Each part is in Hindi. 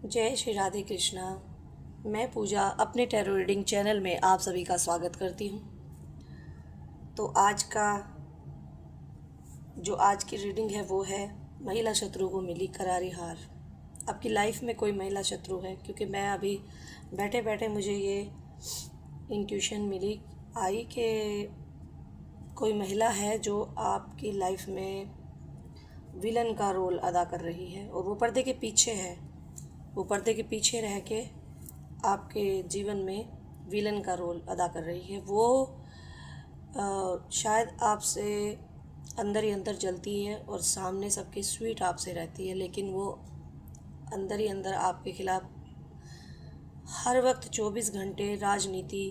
जय श्री राधे कृष्णा। मैं पूजा अपने टैरो रीडिंग चैनल में आप सभी का स्वागत करती हूँ। तो आज की रीडिंग है वो है महिला शत्रु को मिली करारी हार। आपकी लाइफ में कोई महिला शत्रु है, क्योंकि मैं अभी बैठे बैठे मुझे ये इंट्यूशन आई कि कोई महिला है जो आपकी लाइफ में विलन का रोल अदा कर रही है और वो पर्दे के पीछे है। वो पर्दे के पीछे रह के आपके जीवन में विलन का रोल अदा कर रही है। वो शायद आपसे अंदर ही अंदर जलती है और सामने सबके स्वीट आपसे रहती है, लेकिन वो अंदर ही अंदर आपके खिलाफ हर वक्त 24 घंटे राजनीति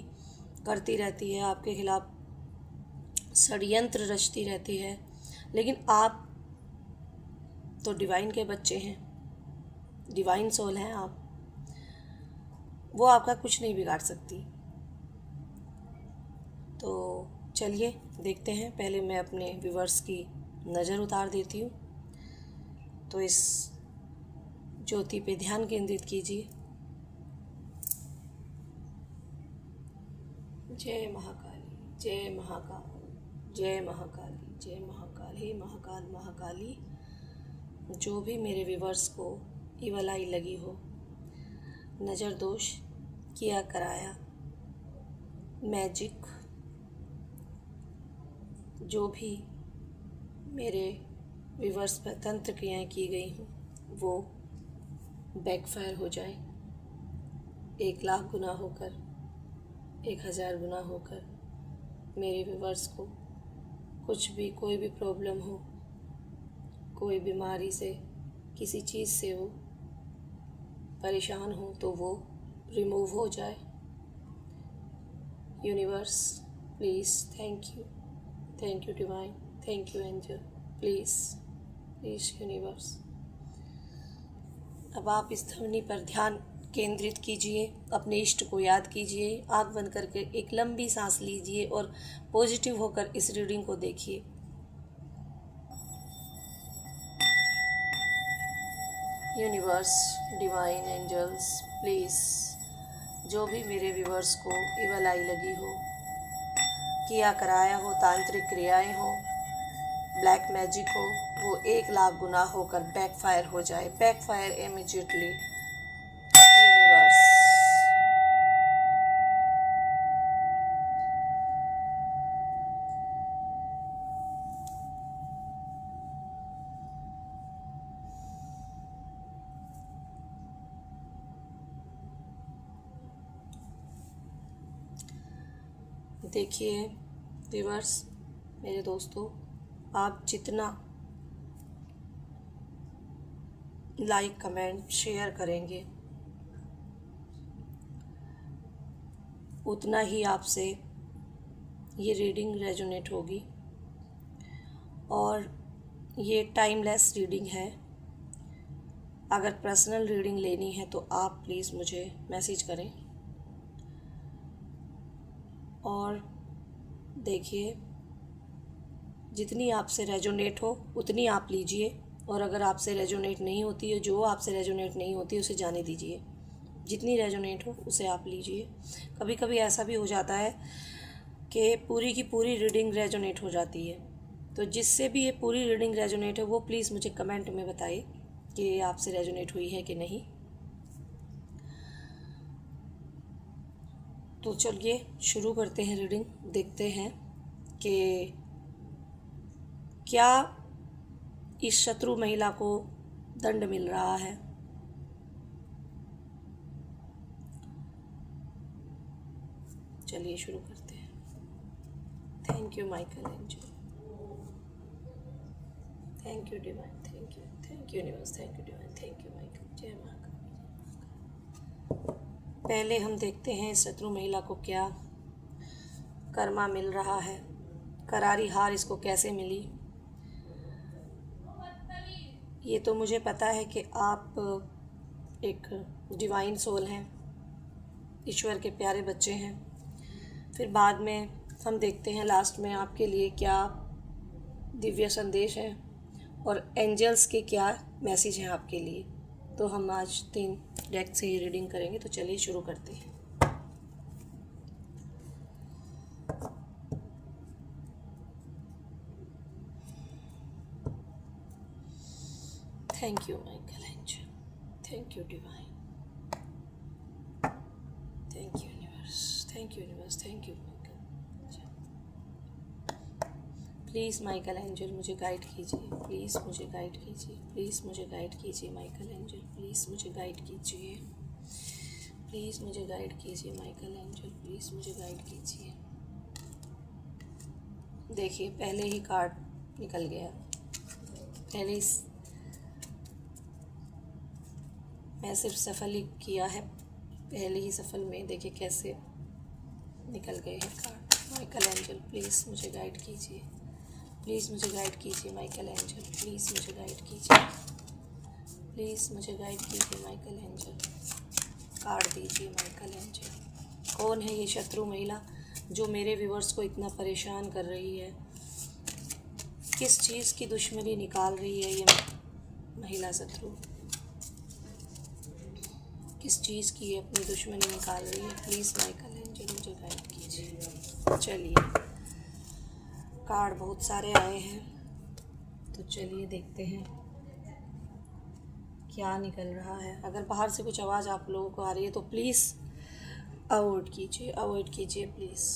करती रहती है, आपके खिलाफ षड्यंत्र रचती रहती है। लेकिन आप तो डिवाइन के बच्चे हैं, डिवाइन सोल हैं आप, वो आपका कुछ नहीं बिगाड़ सकती। तो चलिए देखते हैं। पहले मैं अपने व्यूवर्स की नज़र उतार देती हूँ। तो इस ज्योति पे ध्यान केंद्रित कीजिए। जय महाकाली, जय महाकाल, जय महाकाली, जय महाकाल। हे महाकाल महाकाली, जो भी मेरे व्यूवर्स को इवल आई लगी हो, नज़र दोष किया कराया, मैजिक जो भी मेरे व्यूवर्स पर तंत्र क्रियाएँ की गई हों, वो बैकफायर हो जाए। 1,00,000 गुना होकर, 1,000 गुना होकर मेरे व्यूवर्स को कुछ भी, कोई भी प्रॉब्लम हो, कोई बीमारी से, किसी चीज़ से वो परेशान हो, तो वो रिमूव हो जाए। Universe please, thank you divine, thank you angel, please universe. अब आप इस ध्वनि पर ध्यान केंद्रित कीजिए, अपने इष्ट को याद कीजिए, आँख बंद करके एक लंबी सांस लीजिए और पॉजिटिव होकर इस रीडिंग को देखिए। यूनिवर्स, डिवाइन एंजल्स, प्लीज़ जो भी मेरे व्यूवर्स को इवल आई लगी हो, किया कराया हो, तांत्रिक क्रियाएं हो, ब्लैक मैजिक हो, वो 1,00,000 गुना होकर बैकफायर हो जाए। Backfire immediately universe. देखिए व्यूवर्स, मेरे दोस्तों, आप जितना लाइक, कमेंट, शेयर करेंगे, उतना ही आपसे ये रीडिंग रेजोनेट होगी। और ये टाइमलेस रीडिंग है। अगर पर्सनल रीडिंग लेनी है तो आप प्लीज़ मुझे मैसेज करें। और देखिए, जितनी आपसे रेजोनेट हो उतनी आप लीजिए, और अगर आपसे रेजोनेट नहीं होती है, जो आपसे रेजोनेट नहीं होती, उसे जाने दीजिए। जितनी रेजोनेट हो उसे आप लीजिए। कभी कभी ऐसा भी हो जाता है कि पूरी की पूरी रीडिंग रेजोनेट हो जाती है। तो जिससे भी ये पूरी रीडिंग रेजोनेट है, वो प्लीज़ मुझे कमेंट में बताइए कि आपसे रेजोनेट हुई है कि नहीं। तो चलिए शुरू करते हैं रीडिंग। देखते हैं कि क्या इस शत्रु महिला को दंड मिल रहा है। चलिए शुरू करते हैं। Thank you Michael angel, thank you divine, thank you universe, thank you divine, thank you Michael. जय महाकाल। पहले हम देखते हैं शत्रु महिला को क्या कर्मा मिल रहा है, करारी हार इसको कैसे मिली। ये तो मुझे पता है कि आप एक डिवाइन सोल हैं, ईश्वर के प्यारे बच्चे हैं। फिर बाद में हम देखते हैं लास्ट में आपके लिए क्या दिव्य संदेश है और एंजल्स के क्या मैसेज हैं आपके लिए। तो हम आज 3 डेक से ही रीडिंग करेंगे। तो चलिए शुरू करते हैं। Thank you Michael angel, thank you divine, thank you universe, thank you universe, thank you Michael. Please Michael angel मुझे गाइड कीजिए, प्लीज़ मुझे गाइड कीजिए, प्लीज़ मुझे गाइड कीजिए माइकल एंजल, प्लीज़ मुझे गाइड कीजिए, प्लीज़ मुझे गाइड कीजिए माइकल एंजल, प्लीज़ मुझे गाइड कीजिए। देखिए पहले ही कार्ड निकल गया, पहले मैं सिर्फ सफल ही किया है, पहले ही सफल में देखिए कैसे निकल गए हैं कार्ड। माइकल एंजल प्लीज़ मुझे गाइड कीजिए, प्लीज़ मुझे गाइड कीजिए माइकल एंजल, प्लीज़ मुझे गाइड कीजिए, प्लीज़ मुझे गाइड कीजिए माइकल एंजल। कार्ड दीजिए माइकल एंजल। कौन है ये शत्रु महिला जो मेरे व्यूअर्स को इतना परेशान कर रही है? किस चीज़ की दुश्मनी निकाल रही है ये महिला शत्रु? किस चीज़ की ये अपनी दुश्मनी निकाल रही है? प्लीज़ माइकल एंजल मुझे गाइड कीजिए। चलिए कार्ड बहुत सारे आए हैं, तो चलिए देखते हैं क्या निकल रहा है। अगर बाहर से कुछ आवाज़ आप लोगों को आ रही है तो प्लीज़ अवॉइड कीजिए, अवॉइड कीजिए प्लीज़।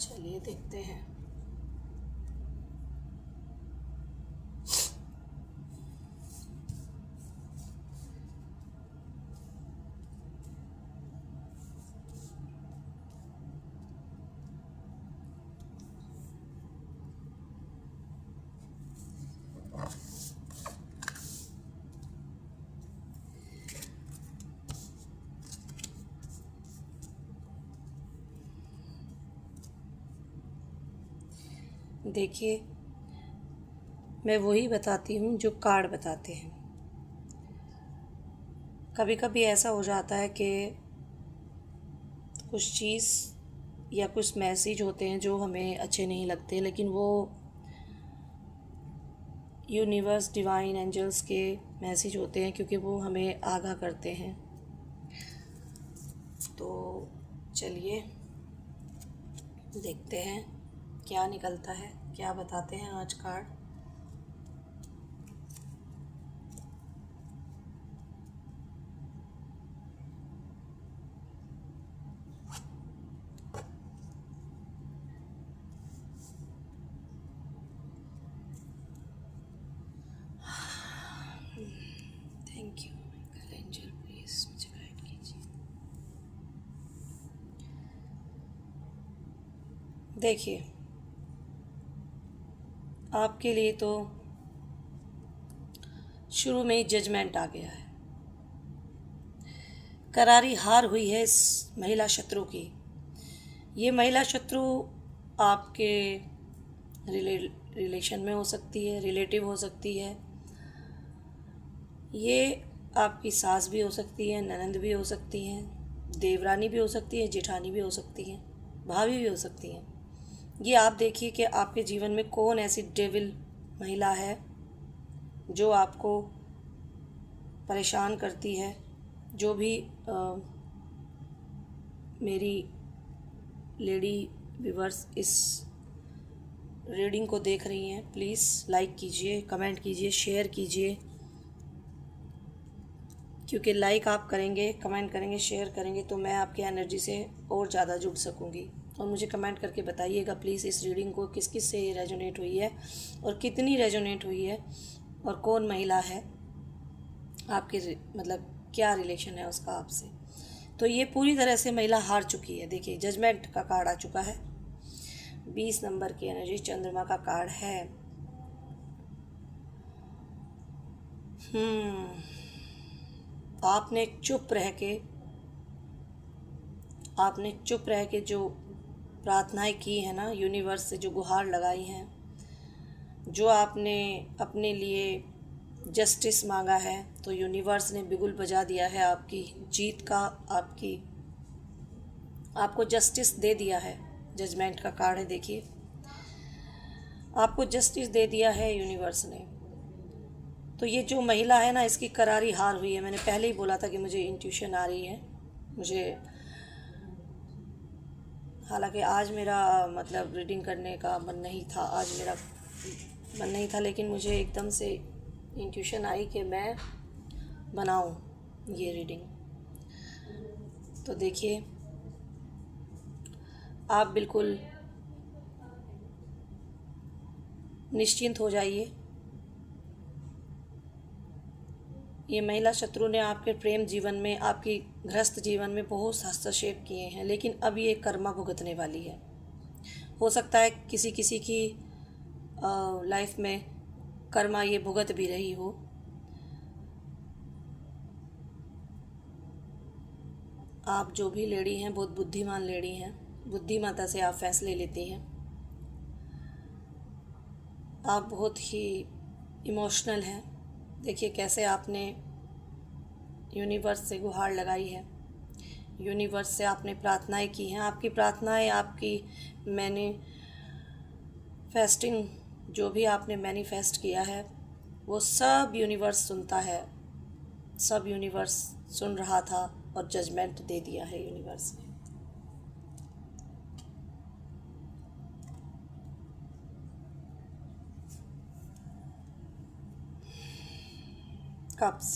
चलिए देखते हैं। देखिए मैं वही बताती हूँ जो कार्ड बताते हैं। कभी कभी ऐसा हो जाता है कि कुछ चीज़ या कुछ मैसेज होते हैं जो हमें अच्छे नहीं लगते, लेकिन वो यूनिवर्स डिवाइन एंजल्स के मैसेज होते हैं, क्योंकि वो हमें आगाह करते हैं। तो चलिए देखते हैं क्या निकलता है, क्या बताते हैं आज card. Thank you Michael angel, please मुझे गाइड कीजिए। देखिए आपके लिए तो शुरू में ही जजमेंट आ गया है, करारी हार हुई है इस महिला शत्रु की। ये महिला शत्रु आपके रिलेशन में हो सकती है, रिलेटिव हो सकती है, ये आपकी सास भी हो सकती है, ननंद भी हो सकती हैं, देवरानी भी हो सकती है, जेठानी भी हो सकती हैं, भाभी भी हो सकती हैं। ये आप देखिए कि आपके जीवन में कौन ऐसी डेविल महिला है जो आपको परेशान करती है। जो भी मेरी लेडी व्यूवर्स इस रीडिंग को देख रही हैं, प्लीज़ लाइक कीजिए, कमेंट कीजिए, शेयर कीजिए, क्योंकि लाइक आप करेंगे, कमेंट करेंगे, शेयर करेंगे तो मैं आपकी एनर्जी से और ज़्यादा जुड़ सकूँगी। और मुझे कमेंट करके बताइएगा प्लीज़ इस रीडिंग को किस किस से रेजोनेट हुई है और कितनी रेजोनेट हुई है, और कौन महिला है आपके, मतलब क्या रिलेशन है उसका आपसे। तो ये पूरी तरह से महिला हार चुकी है। देखिए जजमेंट का कार्ड आ चुका है, 20 नंबर की एनर्जी चंद्रमा का कार्ड है। आपने चुप रह के जो प्रार्थनाएं की है ना, यूनिवर्स से जो गुहार लगाई हैं, जो आपने अपने लिए जस्टिस मांगा है, तो यूनिवर्स ने बिगुल बजा दिया है आपकी जीत का, आपको जस्टिस दे दिया है। जजमेंट का कार्ड है। देखिए आपको जस्टिस दे दिया है यूनिवर्स ने। तो ये जो महिला है ना, इसकी करारी हार हुई है। मैंने पहले ही बोला था कि मुझे इंट्यूशन आ रही है। मुझे, हालांकि आज मेरा मतलब रीडिंग करने का मन नहीं था, आज मेरा मन नहीं था, लेकिन मुझे एकदम से इंट्यूशन आई कि मैं बनाऊं ये रीडिंग। तो देखिए, आप बिल्कुल निश्चिंत हो जाइए। ये महिला शत्रु ने आपके प्रेम जीवन में, आपकी गृहस्थ जीवन में बहुत हस्तक्षेप किए हैं, लेकिन अब ये कर्मा भुगतने वाली है। हो सकता है किसी किसी की लाइफ में कर्मा ये भुगत भी रही हो। आप जो भी लेडी हैं, बहुत बुद्धिमान लेडी हैं, बुद्धिमत्ता से आप फैसले लेती हैं। आप बहुत ही इमोशनल हैं। देखिए कैसे आपने यूनिवर्स से गुहार लगाई है, यूनिवर्स से आपने प्रार्थनाएं की हैं। आपकी प्रार्थनाएं, आपकी मैनिफेस्टिंग, जो भी आपने मैनिफेस्ट किया है वो सब यूनिवर्स सुनता है, सब यूनिवर्स सुन रहा था और जजमेंट दे दिया है यूनिवर्स ने। कप्स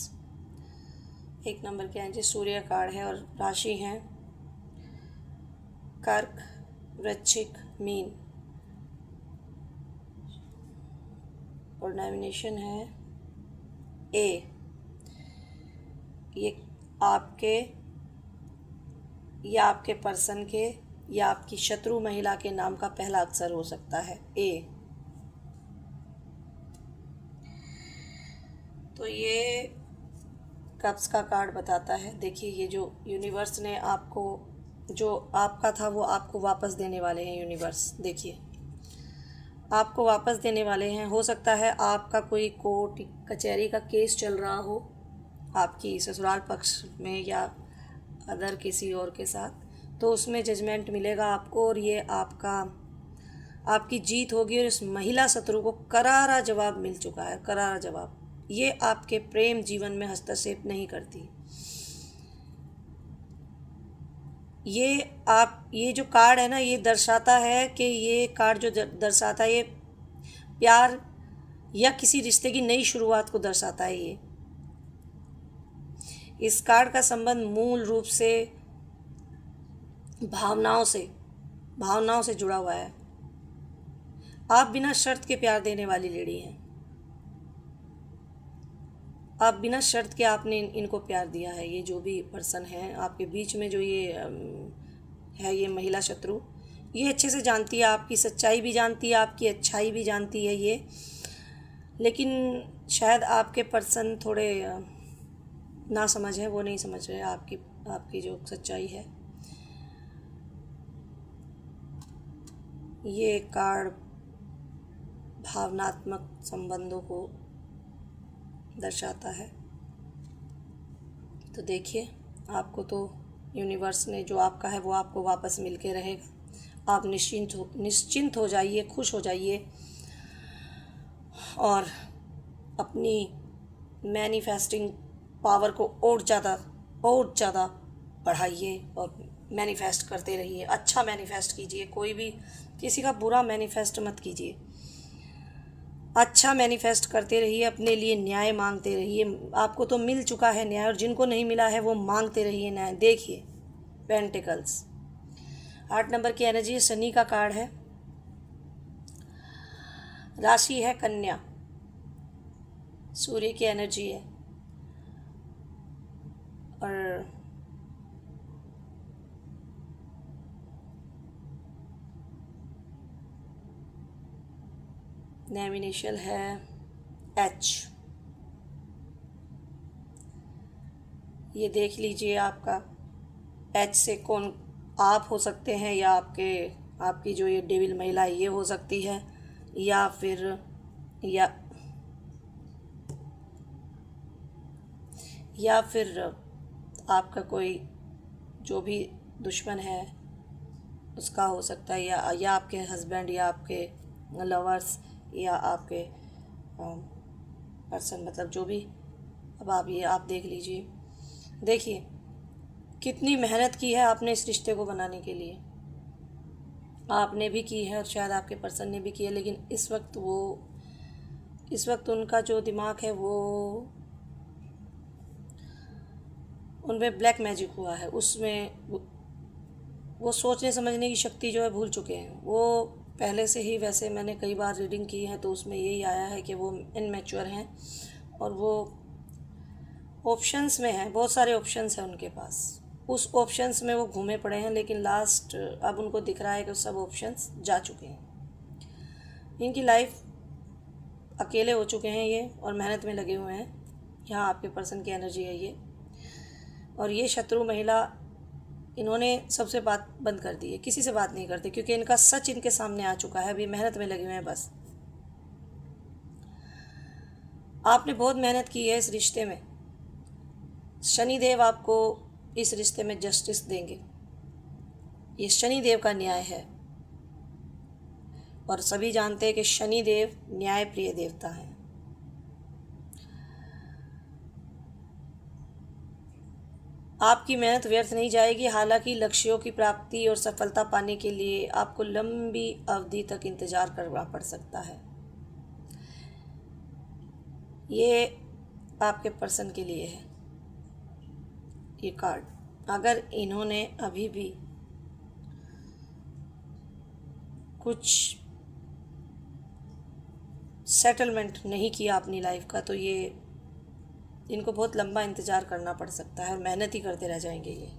एक नंबर के हैं जी, सूर्य कार्ड है और राशि हैं कर्क, वृश्चिक, मीन और नॉमिनेशन है ए। ये आपके या आपके पर्सन के या आपकी शत्रु महिला के नाम का पहला अक्षर हो सकता है ए। तो ये कप्स का कार्ड बताता है। देखिए, ये जो यूनिवर्स ने आपको, जो आपका था वो आपको वापस देने वाले हैं यूनिवर्स। देखिए, आपको वापस देने वाले हैं। हो सकता है आपका कोई कोर्ट कचहरी का केस चल रहा हो आपकी ससुराल पक्ष में या अदर किसी और के साथ, तो उसमें जजमेंट मिलेगा आपको और ये आपकी जीत होगी। और इस महिला शत्रु को करारा जवाब मिल चुका है, करारा जवाब। ये आपके प्रेम जीवन में हस्तक्षेप नहीं करती। ये जो कार्ड है ना, ये दर्शाता है कि ये कार्ड जो दर्शाता है, ये प्यार या किसी रिश्ते की नई शुरुआत को दर्शाता है। ये इस कार्ड का संबंध मूल रूप से भावनाओं से जुड़ा हुआ है। आप बिना शर्त के प्यार देने वाली लेडी हैं। आप बिना शर्त के आपने इनको प्यार दिया है। ये जो भी पर्सन है आपके बीच में, जो ये है ये महिला शत्रु, ये अच्छे से जानती है, आपकी सच्चाई भी जानती है, आपकी अच्छाई भी जानती है ये। लेकिन शायद आपके पर्सन थोड़े ना समझ है, वो नहीं समझ रहे आपकी जो सच्चाई है। ये कार्ड भावनात्मक संबंधों को दर्शाता है। तो देखिए, आपको तो यूनिवर्स ने जो आपका है वो आपको वापस मिल के रहेगा। आप निश्चिंत हो जाइए, खुश हो जाइए और अपनी मैनिफेस्टिंग पावर को और ज़्यादा बढ़ाइए और मैनिफेस्ट करते रहिए। अच्छा मैनिफेस्ट कीजिए, कोई भी किसी का बुरा मैनिफेस्ट मत कीजिए। अच्छा मैनिफेस्ट करते रहिए, अपने लिए न्याय मांगते रहिए। आपको तो मिल चुका है न्याय, और जिनको नहीं मिला है वो मांगते रहिए न्याय। देखिए, पेंटिकल्स 8 नंबर की एनर्जी, शनि का कार्ड है, राशि है कन्या, सूर्य की एनर्जी है और नॉमिनेशन है एच। ये देख लीजिए, आपका एच से कौन आप हो सकते हैं, या आपकी जो ये डेविल महिला है ये हो सकती है, या फिर आपका कोई जो भी दुश्मन है उसका हो सकता है, या आपके हस्बैंड या आपके लवर्स या आपके पर्सन, मतलब जो भी। अब आप देख लीजिए, देखिए कितनी मेहनत की है आपने इस रिश्ते को बनाने के लिए। आपने भी की है और शायद आपके पर्सन ने भी की है, लेकिन इस वक्त उनका जो दिमाग है उनमें ब्लैक मैजिक हुआ है। उसमें वो सोचने समझने की शक्ति जो है भूल चुके हैं। वो पहले से ही, वैसे मैंने कई बार रीडिंग की है तो उसमें यही आया है कि वो इनमेच्योर हैं और वो ऑप्शंस में हैं, बहुत सारे ऑप्शंस हैं उनके पास। उस ऑप्शंस में वो घूमे पड़े हैं, लेकिन लास्ट अब उनको दिख रहा है कि सब ऑप्शंस जा चुके हैं। इनकी लाइफ अकेले हो चुके हैं ये और मेहनत में लगे हुए हैं। यहाँ आपके पर्सन की एनर्जी है ये। और ये शत्रु महिला, इन्होंने सबसे बात बंद कर दी है, किसी से बात नहीं करते, क्योंकि इनका सच इनके सामने आ चुका है। अभी मेहनत में लगे हुए हैं बस। आपने बहुत मेहनत की है इस रिश्ते में। शनिदेव आपको इस रिश्ते में जस्टिस देंगे। ये शनिदेव का न्याय है और सभी जानते हैं कि शनिदेव न्याय प्रिय देवता हैं। आपकी मेहनत व्यर्थ नहीं जाएगी। हालांकि लक्ष्यों की प्राप्ति और सफलता पाने के लिए आपको लंबी अवधि तक इंतजार करना पड़ सकता है। ये आपके पर्सन के लिए है ये कार्ड। अगर इन्होंने अभी भी कुछ सेटलमेंट नहीं किया अपनी लाइफ का, तो ये इनको बहुत लंबा इंतज़ार करना पड़ सकता है और मेहनत ही करते रह जाएंगे ये।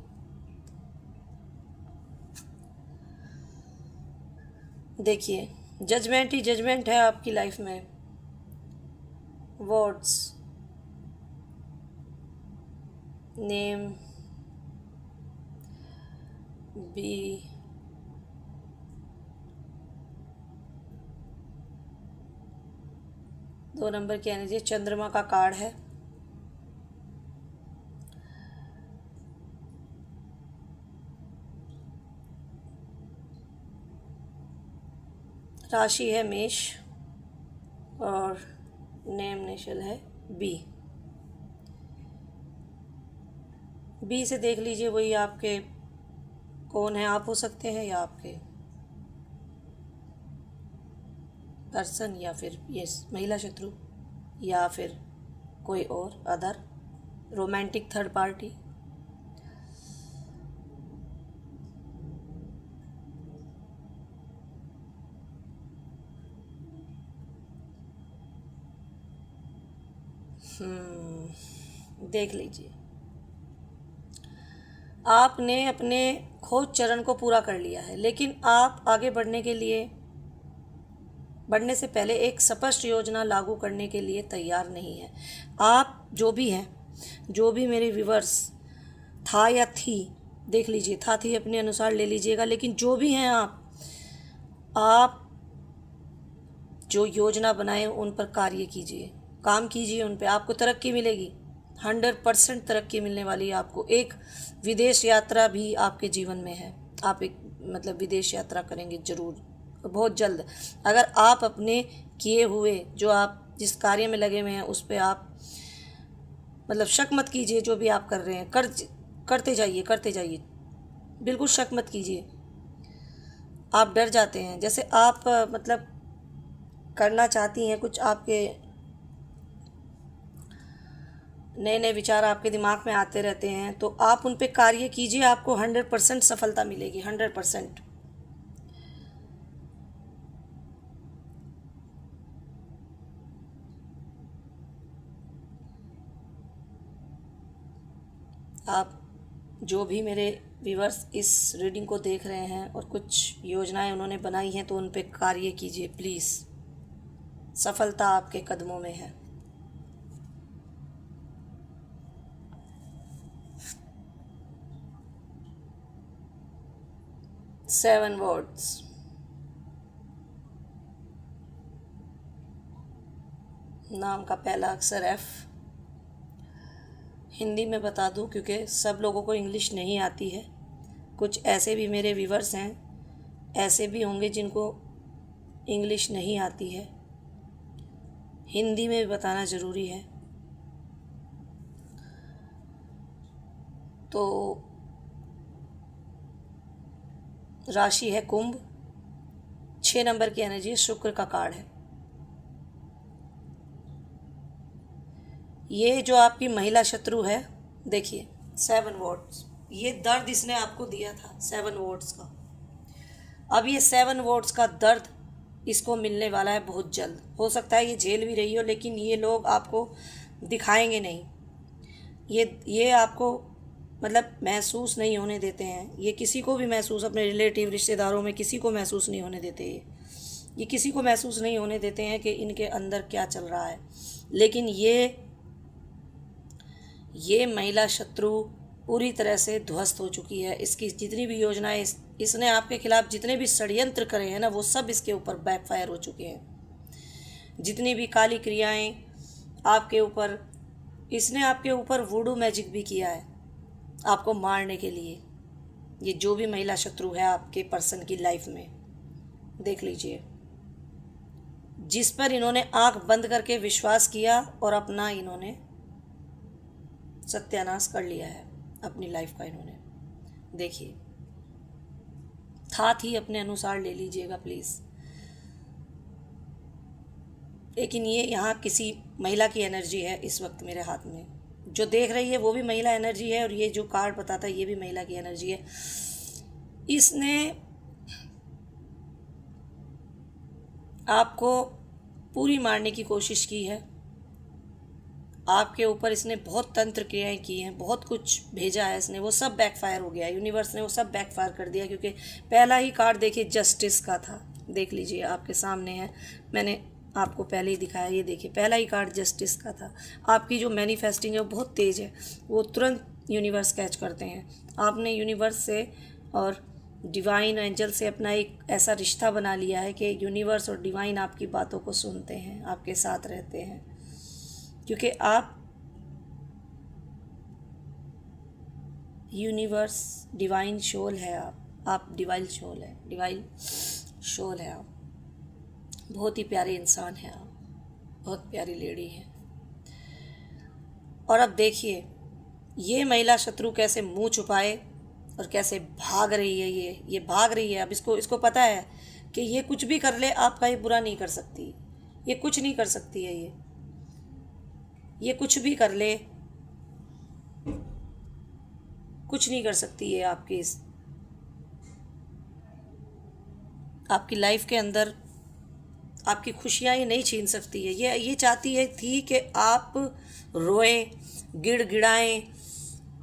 देखिए, जजमेंट ही जजमेंट है आपकी लाइफ में। वर्ड्स, नेम, बी, दो नंबर की एनर्जी, चंद्रमा का कार्ड है। राशि है मेष और नेम नेशल है बी। बी से देख लीजिए वही आपके कौन है, आप हो सकते हैं या आपके पर्सन, या फिर ये महिला शत्रु, या फिर कोई और अदर रोमांटिक थर्ड पार्टी। देख लीजिए, आपने अपने खोज चरण को पूरा कर लिया है, लेकिन आप आगे बढ़ने से पहले एक स्पष्ट योजना लागू करने के लिए तैयार नहीं है। आप जो भी हैं, जो भी मेरे व्यूवर्स था या थी, देख लीजिए, था थी अपने अनुसार ले लीजिएगा, लेकिन जो भी हैं आप जो योजना बनाए उन पर कार्य कीजिए, काम कीजिए उन पे। आपको तरक्की मिलेगी, 100% तरक्की मिलने वाली है आपको। एक विदेश यात्रा भी आपके जीवन में है। आप एक मतलब विदेश यात्रा करेंगे ज़रूर, बहुत जल्द। अगर आप अपने किए हुए, जो आप जिस कार्य में लगे हुए हैं उस पर आप मतलब शक मत कीजिए। जो भी आप कर रहे हैं करते जाइए, बिल्कुल शक मत कीजिए। आप डर जाते हैं, जैसे आप मतलब करना चाहती हैं कुछ, आपके नए नए विचार आपके दिमाग में आते रहते हैं, तो आप उन पे कार्य कीजिए। आपको 100% सफलता मिलेगी, 100%। आप जो भी मेरे व्यूवर्स इस रीडिंग को देख रहे हैं और कुछ योजनाएं उन्होंने बनाई हैं, तो उन पे कार्य कीजिए प्लीज़। सफलता आपके कदमों में है। सेवन वर्ड्स, नाम का पहला अक्षर एफ। हिंदी में बता दूं क्योंकि सब लोगों को इंग्लिश नहीं आती है। कुछ ऐसे भी मेरे व्यूवर्स हैं, ऐसे भी होंगे जिनको इंग्लिश नहीं आती है, हिंदी में भी बताना ज़रूरी है। तो राशि है कुंभ, 6 नंबर की एनर्जी है, शुक्र का कार्ड है। ये जो आपकी महिला शत्रु है, देखिए 7 वोट्स, ये दर्द इसने आपको दिया था 7 वोट्स का। अब ये 7 वोट्स का दर्द इसको मिलने वाला है बहुत जल्द। हो सकता है ये झेल भी रही हो, लेकिन ये लोग आपको दिखाएंगे नहीं। ये आपको मतलब महसूस नहीं होने देते हैं। ये किसी को भी महसूस, अपने रिलेटिव रिश्तेदारों में किसी को महसूस नहीं होने देते। ये किसी को महसूस नहीं होने देते हैं कि इनके अंदर क्या चल रहा है। लेकिन ये महिला शत्रु पूरी तरह से ध्वस्त हो चुकी है। इसकी जितनी भी योजनाएं, इसने आपके खिलाफ जितने भी षड्यंत्र करे हैं ना, वो सब इसके ऊपर बैकफायर हो चुके हैं। जितनी भी काली क्रियाएं आपके ऊपर, इसने आपके ऊपर वुडू मैजिक भी किया है आपको मारने के लिए। ये जो भी महिला शत्रु है आपके पर्सन की लाइफ में, देख लीजिए, जिस पर इन्होंने आंख बंद करके विश्वास किया और अपना इन्होंने सत्यानाश कर लिया है अपनी लाइफ का। इन्होंने, देखिए, था ही अपने अनुसार ले लीजिएगा प्लीज़। लेकिन ये यहाँ किसी महिला की एनर्जी है इस वक्त मेरे हाथ में। जो देख रही है वो भी महिला एनर्जी है, और ये जो कार्ड बताता है ये भी महिला की एनर्जी है। इसने आपको पूरी मारने की कोशिश की है। आपके ऊपर इसने बहुत तंत्र क्रियाएं की हैं, बहुत कुछ भेजा है इसने, वो सब बैकफायर हो गया। यूनिवर्स ने वो सब बैकफायर कर दिया, क्योंकि पहला ही कार्ड देखिए जस्टिस का था। देख लीजिए, आपके सामने है, मैंने आपको पहले ही दिखाया। ये देखिए, पहला ही कार्ड जस्टिस का था। आपकी जो मैनिफेस्टिंग है वो बहुत तेज़ है, वो तुरंत यूनिवर्स कैच करते हैं। आपने यूनिवर्स से और डिवाइन एंजल से अपना एक ऐसा रिश्ता बना लिया है कि यूनिवर्स और डिवाइन आपकी बातों को सुनते हैं, आपके साथ रहते हैं, क्योंकि आप यूनिवर्स डिवाइन सोल है। आप डिवाइन सोल है, डिवाइन सोल है। आप बहुत ही प्यारे इंसान हैं, आप बहुत प्यारी लेडी हैं। और अब देखिए, ये महिला शत्रु कैसे मुंह छुपाए और कैसे भाग रही है। ये भाग रही है। अब इसको पता है कि ये कुछ भी कर ले, आपका ये बुरा नहीं कर सकती। ये कुछ नहीं कर सकती है। ये कुछ भी कर ले, कुछ नहीं कर सकती है आपकी लाइफ के अंदर। आपकी खुशियाँ ये नहीं छीन सकती है। ये चाहती है थी कि आप रोएं, गिड़गिड़ाएं,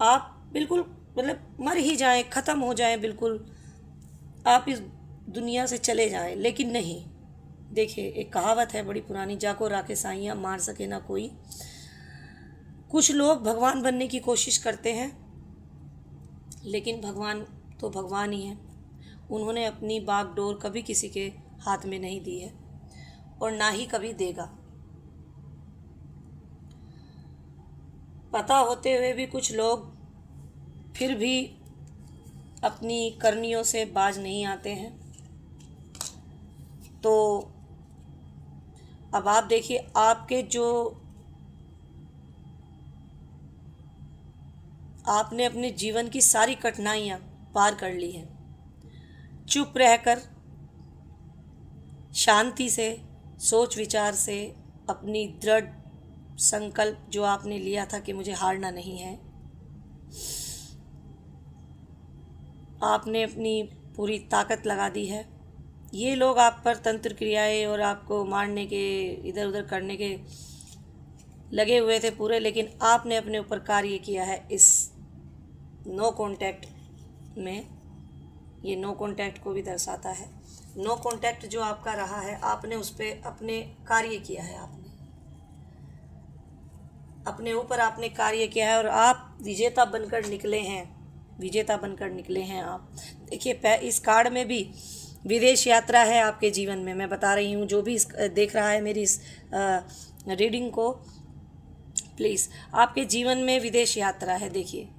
आप बिल्कुल मतलब मर ही जाएं, ख़त्म हो जाएं, बिल्कुल आप इस दुनिया से चले जाएं। लेकिन नहीं, देखिए, एक कहावत है बड़ी पुरानी, जाको राखे साइयाँ मार सके ना कोई। कुछ लोग भगवान बनने की कोशिश करते हैं, लेकिन भगवान तो भगवान ही है। उन्होंने अपनी बागडोर कभी किसी के हाथ में नहीं दी है, और ना ही कभी देगा। पता होते हुए भी कुछ लोग फिर भी अपनी करनियों से बाज नहीं आते हैं। तो अब आप देखिए, आपने अपने जीवन की सारी कठिनाइयाँ पार कर ली हैं। चुप रहकर, शांति से, सोच विचार से, अपनी दृढ़ संकल्प जो आपने लिया था कि मुझे हारना नहीं है, आपने अपनी पूरी ताकत लगा दी है। ये लोग आप पर तंत्र क्रियाएं और आपको मारने के, इधर उधर करने के लगे हुए थे पूरे, लेकिन आपने अपने ऊपर कार्य किया है इस नो कॉन्टैक्ट में। ये नो कॉन्टैक्ट को भी दर्शाता है। नो कॉन्टैक्ट जो आपका रहा है, आपने उस पर अपने कार्य किया है। आपने अपने ऊपर आपने कार्य किया है, और आप विजेता बनकर निकले हैं। विजेता बनकर निकले हैं आप। देखिए, इस कार्ड में भी विदेश यात्रा है आपके जीवन में। मैं बता रही हूँ, जो भी देख रहा है मेरी इस रीडिंग को, प्लीज़, आपके जीवन में विदेश यात्रा है। देखिए,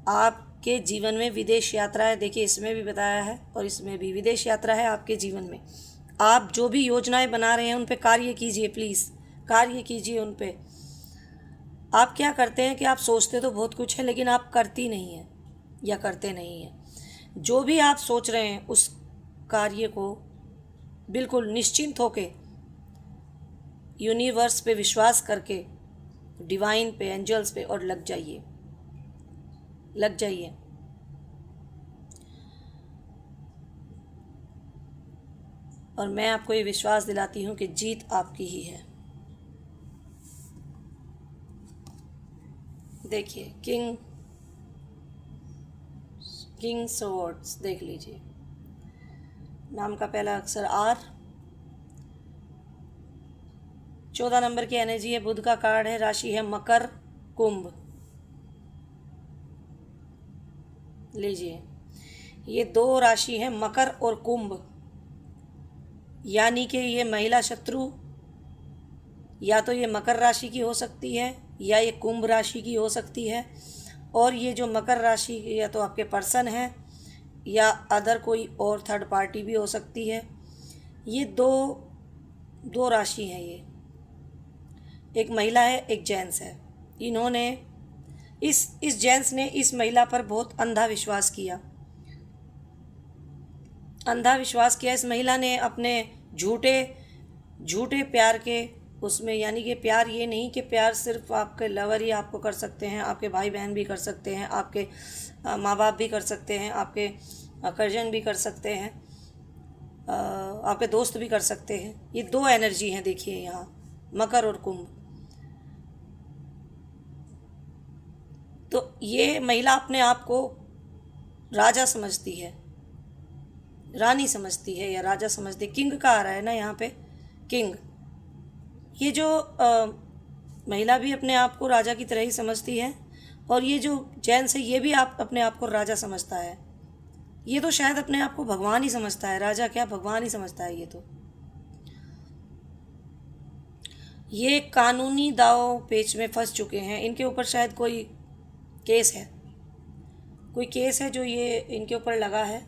आपके जीवन में विदेश यात्रा है। देखिए, इसमें भी बताया है और इसमें भी विदेश यात्रा है आपके जीवन में। आप जो भी योजनाएं बना रहे हैं उन पे कार्य कीजिए, प्लीज़ कार्य कीजिए उन पे। आप क्या करते हैं कि आप सोचते तो बहुत कुछ है लेकिन आप करती नहीं हैं या करते नहीं हैं। जो भी आप सोच रहे हैं उस कार्य को बिल्कुल निश्चिंत होके, यूनिवर्स पे विश्वास करके, डिवाइन पे, एंजल्स पे, और लग जाइए, लग जाइए। और मैं आपको ये विश्वास दिलाती हूँ कि जीत आपकी ही है। देखिए, किंग स्वॉर्ड्स देख लीजिए, नाम का पहला अक्षर आर, 14 नंबर की एनर्जी है, बुध का कार्ड है, राशि है मकर कुंभ। लीजिए, ये दो राशि है मकर और कुंभ, यानी कि ये महिला शत्रु या तो ये मकर राशि की हो सकती है या ये कुंभ राशि की हो सकती है। और ये जो मकर राशि या तो आपके पर्सन है या अदर कोई और थर्ड पार्टी भी हो सकती है। ये दो राशि हैं, ये एक महिला है एक जेंट्स है। इन्होंने इस जेंट्स ने इस महिला पर बहुत अंधा विश्वास किया, इस महिला ने अपने झूठे प्यार के उसमें, यानी कि प्यार ये नहीं कि प्यार सिर्फ आपके लवर ही आपको कर सकते हैं, आपके भाई बहन भी कर सकते हैं, आपके माँ बाप भी कर सकते हैं, आपके कजन भी कर सकते हैं, आपके दोस्त भी कर सकते हैं। ये दो एनर्जी हैं, देखिए यहाँ मकर और कुंभ। तो ये महिला अपने आप को राजा समझती है, रानी समझती है या राजा समझती है। किंग का आ रहा है ना यहाँ पे, किंग। ये जो महिला भी अपने आप को राजा की तरह ही समझती है, और ये जो जेंट्स है ये भी अपने आप को राजा समझता है। ये तो शायद अपने आप को भगवान ही समझता है, राजा क्या भगवान ही समझता है। ये कानूनी दाव पेच में फंस चुके हैं। इनके ऊपर शायद कोई केस है जो ये इनके ऊपर लगा है।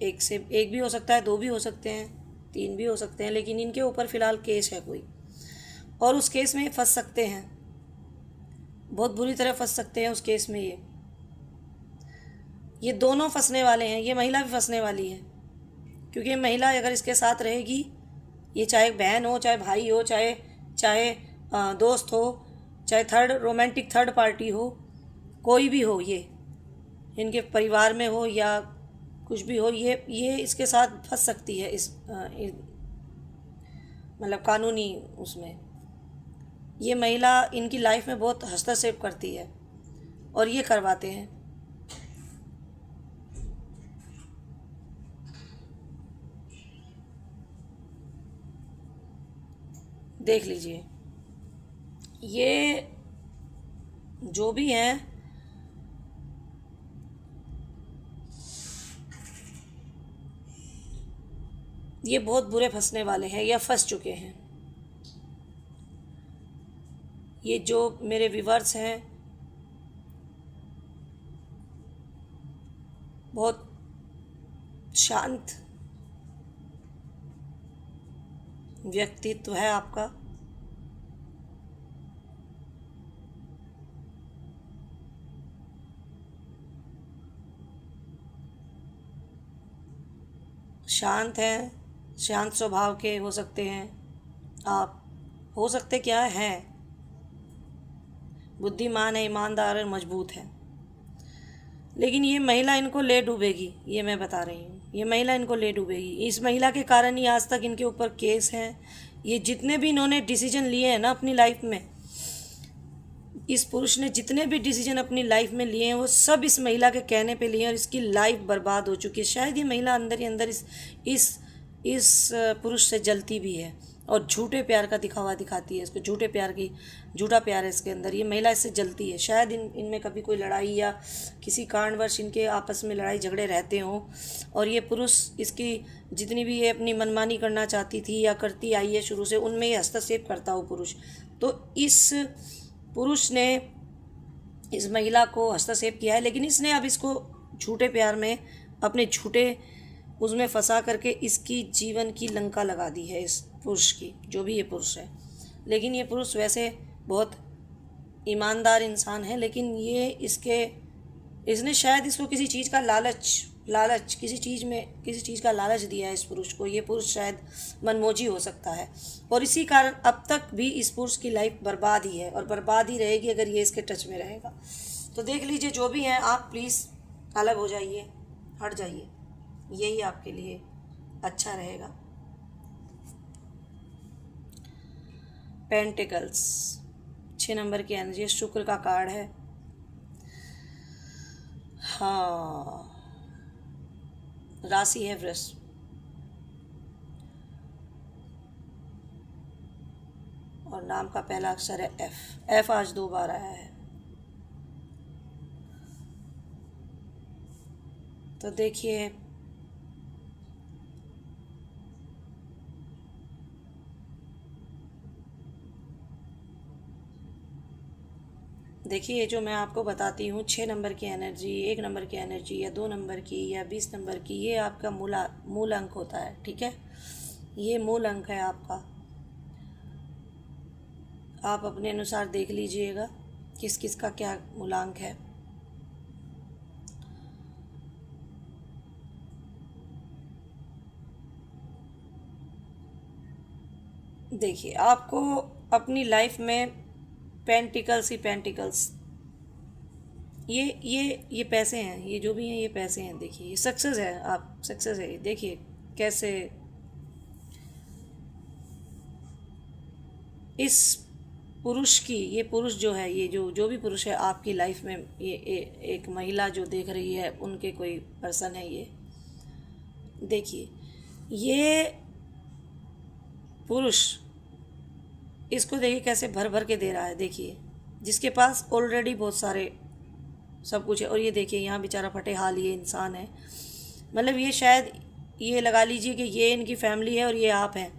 एक भी हो सकता है, दो भी हो सकते हैं, तीन भी हो सकते हैं, लेकिन इनके ऊपर फ़िलहाल केस है कोई, और उस केस में फंस सकते हैं, बहुत बुरी तरह फंस सकते हैं उस केस में। ये दोनों फंसने वाले हैं, ये महिला भी फंसने वाली है, क्योंकि ये महिला अगर इसके साथ रहेगी, ये चाहे बहन हो, चाहे भाई हो, चाहे दोस्त हो, चाहे रोमांटिक थर्ड पार्टी हो, कोई भी हो, ये इनके परिवार में हो या कुछ भी हो, ये इसके साथ फंस सकती है मतलब कानूनी उसमें। ये महिला इनकी लाइफ में बहुत हस्तक्षेप करती है और ये करवाते हैं। देख लीजिए, ये जो भी हैं ये बहुत बुरे फंसने वाले हैं या फंस चुके हैं। ये जो मेरे व्यूअर्स हैं बहुत शांत व्यक्तित्व है आपका, शांत हैं, शांत स्वभाव के हो सकते हैं आप, हो सकते क्या हैं, बुद्धिमान है, ईमानदार और मजबूत है। लेकिन ये महिला इनको ले डूबेगी, ये मैं बता रही हूँ, ये महिला इनको ले डूबेगी। इस महिला के कारण ही आज तक इनके ऊपर केस हैं। ये जितने भी इन्होंने डिसीजन लिए हैं ना अपनी लाइफ में, इस पुरुष ने जितने भी डिसीजन अपनी लाइफ में लिए हैं वो सब इस महिला के कहने पे लिए हैं, और इसकी लाइफ बर्बाद हो चुकी है। शायद ये महिला अंदर ही अंदर इस पुरुष से जलती भी है और झूठे प्यार का दिखावा दिखाती है इसको, झूठा प्यार है इसके अंदर। ये महिला इससे जलती है। शायद इनमें कभी कोई लड़ाई या किसी कारणवश इनके आपस में लड़ाई झगड़े रहते हों, और ये पुरुष इसकी जितनी भी ये अपनी मनमानी करना चाहती थी या करती आई है शुरू से, उनमें ये हस्तक्षेप करता हो पुरुष। तो इस पुरुष ने इस महिला को हस्तक्षेप किया है, लेकिन इसने अब इसको झूठे प्यार में अपने झूठे उसमें फंसा करके इसकी जीवन की लंका लगा दी है इस पुरुष की, जो भी ये पुरुष है। लेकिन ये पुरुष वैसे बहुत ईमानदार इंसान है, लेकिन इसने शायद इसको किसी चीज़ का लालच किसी चीज़ का लालच दिया है इस पुरुष को। ये पुरुष शायद मनमोजी हो सकता है, और इसी कारण अब तक भी इस पुरुष की लाइफ बर्बाद ही है और बर्बाद ही रहेगी अगर ये इसके टच में रहेगा। तो देख लीजिए, जो भी हैं आप प्लीज़ अलग हो जाइए, हट जाइए, यही आपके लिए अच्छा रहेगा। पेंटिकल्स 6 नंबर की एनर्जी, शुक्र का कार्ड है। हाँ, राशि है वृष, और नाम का पहला अक्षर है एफ आज 2 बार आया है। तो देखिए, देखिए जो मैं आपको बताती हूँ, 6 नंबर की एनर्जी, 1 नंबर की एनर्जी, या 2 नंबर की, या 20 नंबर की, ये आपका मूल अंक होता है। ठीक है, ये मूल अंक है आपका। आप अपने अनुसार देख लीजिएगा किस किस का क्या मूलांक है। देखिए, आपको अपनी लाइफ में पेंटिकल्स ही पेंटिकल्स, ये पैसे हैं, ये जो भी हैं ये पैसे हैं। देखिए, ये सक्सेस है, आप सक्सेस है। देखिए कैसे इस पुरुष की, ये पुरुष जो है, ये जो भी पुरुष है आपकी लाइफ में, एक महिला जो देख रही है, उनके कोई पर्सन है ये। देखिए, ये पुरुष इसको देखिए कैसे भर भर के दे रहा है। देखिए, जिसके पास ऑलरेडी बहुत सारे सब कुछ है, और ये देखिए यहाँ बेचारा फटे हाल ये इंसान है। मतलब ये शायद, ये लगा लीजिए कि ये इनकी फैमिली है और ये आप हैं।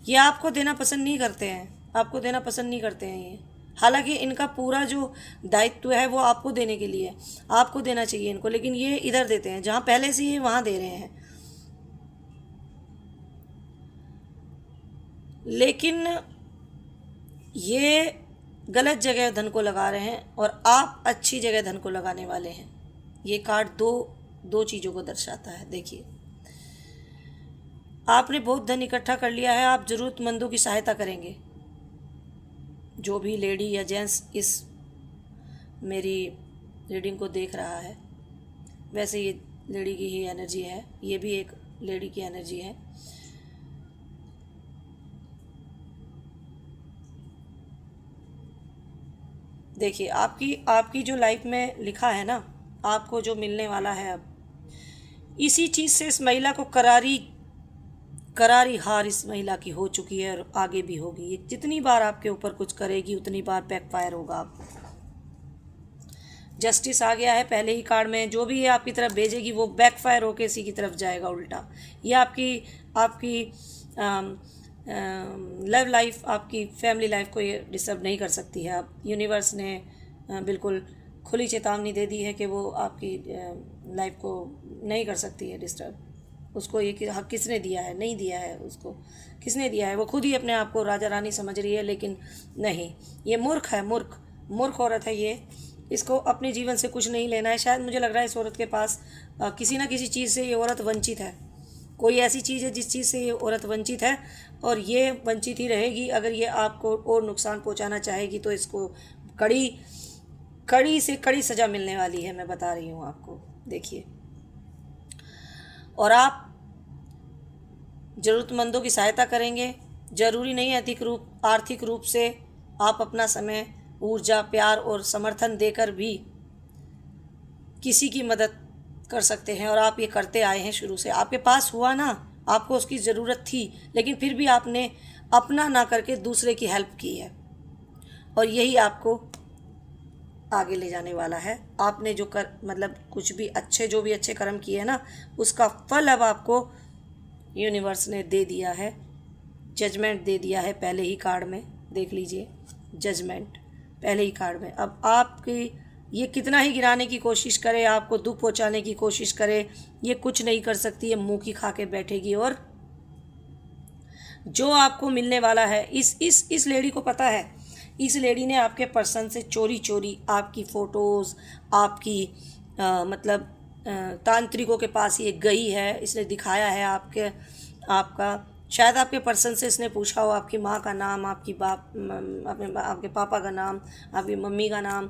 ये आपको देना पसंद नहीं करते हैं, आपको देना पसंद नहीं करते हैं ये। हालांकि इनका पूरा जो दायित्व है वो आपको देने के लिए, आपको देना चाहिए इनको, लेकिन ये इधर देते हैं जहाँ पहले से ये वहाँ दे रहे हैं। लेकिन ये गलत जगह धन को लगा रहे हैं और आप अच्छी जगह धन को लगाने वाले हैं। ये कार्ड दो चीज़ों को दर्शाता है। देखिए, आपने बहुत धन इकट्ठा कर लिया है, आप ज़रूरतमंदों की सहायता करेंगे। जो भी लेडी या जेंट्स इस मेरी रीडिंग को देख रहा है, वैसे ये लेडी की ही एनर्जी है, ये भी एक लेडी की एनर्जी है। देखिए, आपकी जो लाइफ में लिखा है ना, आपको जो मिलने वाला है, अब इसी चीज़ से इस महिला को करारी हार इस महिला की हो चुकी है और आगे भी होगी। ये जितनी बार आपके ऊपर कुछ करेगी उतनी बार बैकफायर होगा। आप जस्टिस आ गया है पहले ही कार्ड में, जो भी ये आपकी तरफ भेजेगी वो बैकफायर होके इसी की तरफ जाएगा उल्टा। ये आपकी लव लाइफ, आपकी फैमिली लाइफ को ये डिस्टर्ब नहीं कर सकती है। अब यूनिवर्स ने बिल्कुल खुली चेतावनी दे दी है कि वो आपकी लाइफ को नहीं कर सकती है डिस्टर्ब। उसको ये हक किसने दिया है? नहीं दिया है उसको। किसने दिया है? वो खुद ही अपने आप को राजा रानी समझ रही है, लेकिन नहीं, ये मूर्ख है, मूर्ख औरत है ये। इसको अपने जीवन से कुछ नहीं लेना है। शायद मुझे लग रहा है इस औरत के पास किसी ना किसी चीज़ से ये औरत वंचित है। कोई ऐसी चीज़ है जिस चीज़ से ये औरत वंचित है, और ये वंचित ही रहेगी। अगर ये आपको और नुकसान पहुंचाना चाहेगी तो इसको कड़ी से कड़ी सज़ा मिलने वाली है, मैं बता रही हूँ आपको। देखिए, और आप ज़रूरतमंदों की सहायता करेंगे। ज़रूरी नहीं है आर्थिक रूप से आप अपना समय, ऊर्जा, प्यार और समर्थन देकर भी किसी की मदद कर सकते हैं, और आप ये करते आए हैं शुरू से। आपके पास हुआ ना, आपको उसकी ज़रूरत थी, लेकिन फिर भी आपने अपना ना करके दूसरे की हेल्प की है, और यही आपको आगे ले जाने वाला है। आपने जो कुछ भी जो भी अच्छे कर्म किए हैं ना, उसका फल अब आपको यूनिवर्स ने दे दिया है। जजमेंट दे दिया है पहले ही कार्ड में, देख लीजिए, जजमेंट पहले ही कार्ड में। अब आपकी ये कितना ही गिराने की कोशिश करे, आपको दुख पहुंचाने की कोशिश करे, ये कुछ नहीं कर सकती। ये मुंह की खा के बैठेगी। और जो आपको मिलने वाला है, इस लेडी को पता है। इस लेडी ने आपके पर्सन से चोरी चोरी आपकी फ़ोटोज़, आपकी मतलब तांत्रिकों के पास ये गई है, इसने दिखाया है आपका। शायद आपके पर्सन से इसने पूछा हो आपकी माँ का नाम, आपके पापा का नाम, आपकी मम्मी का नाम,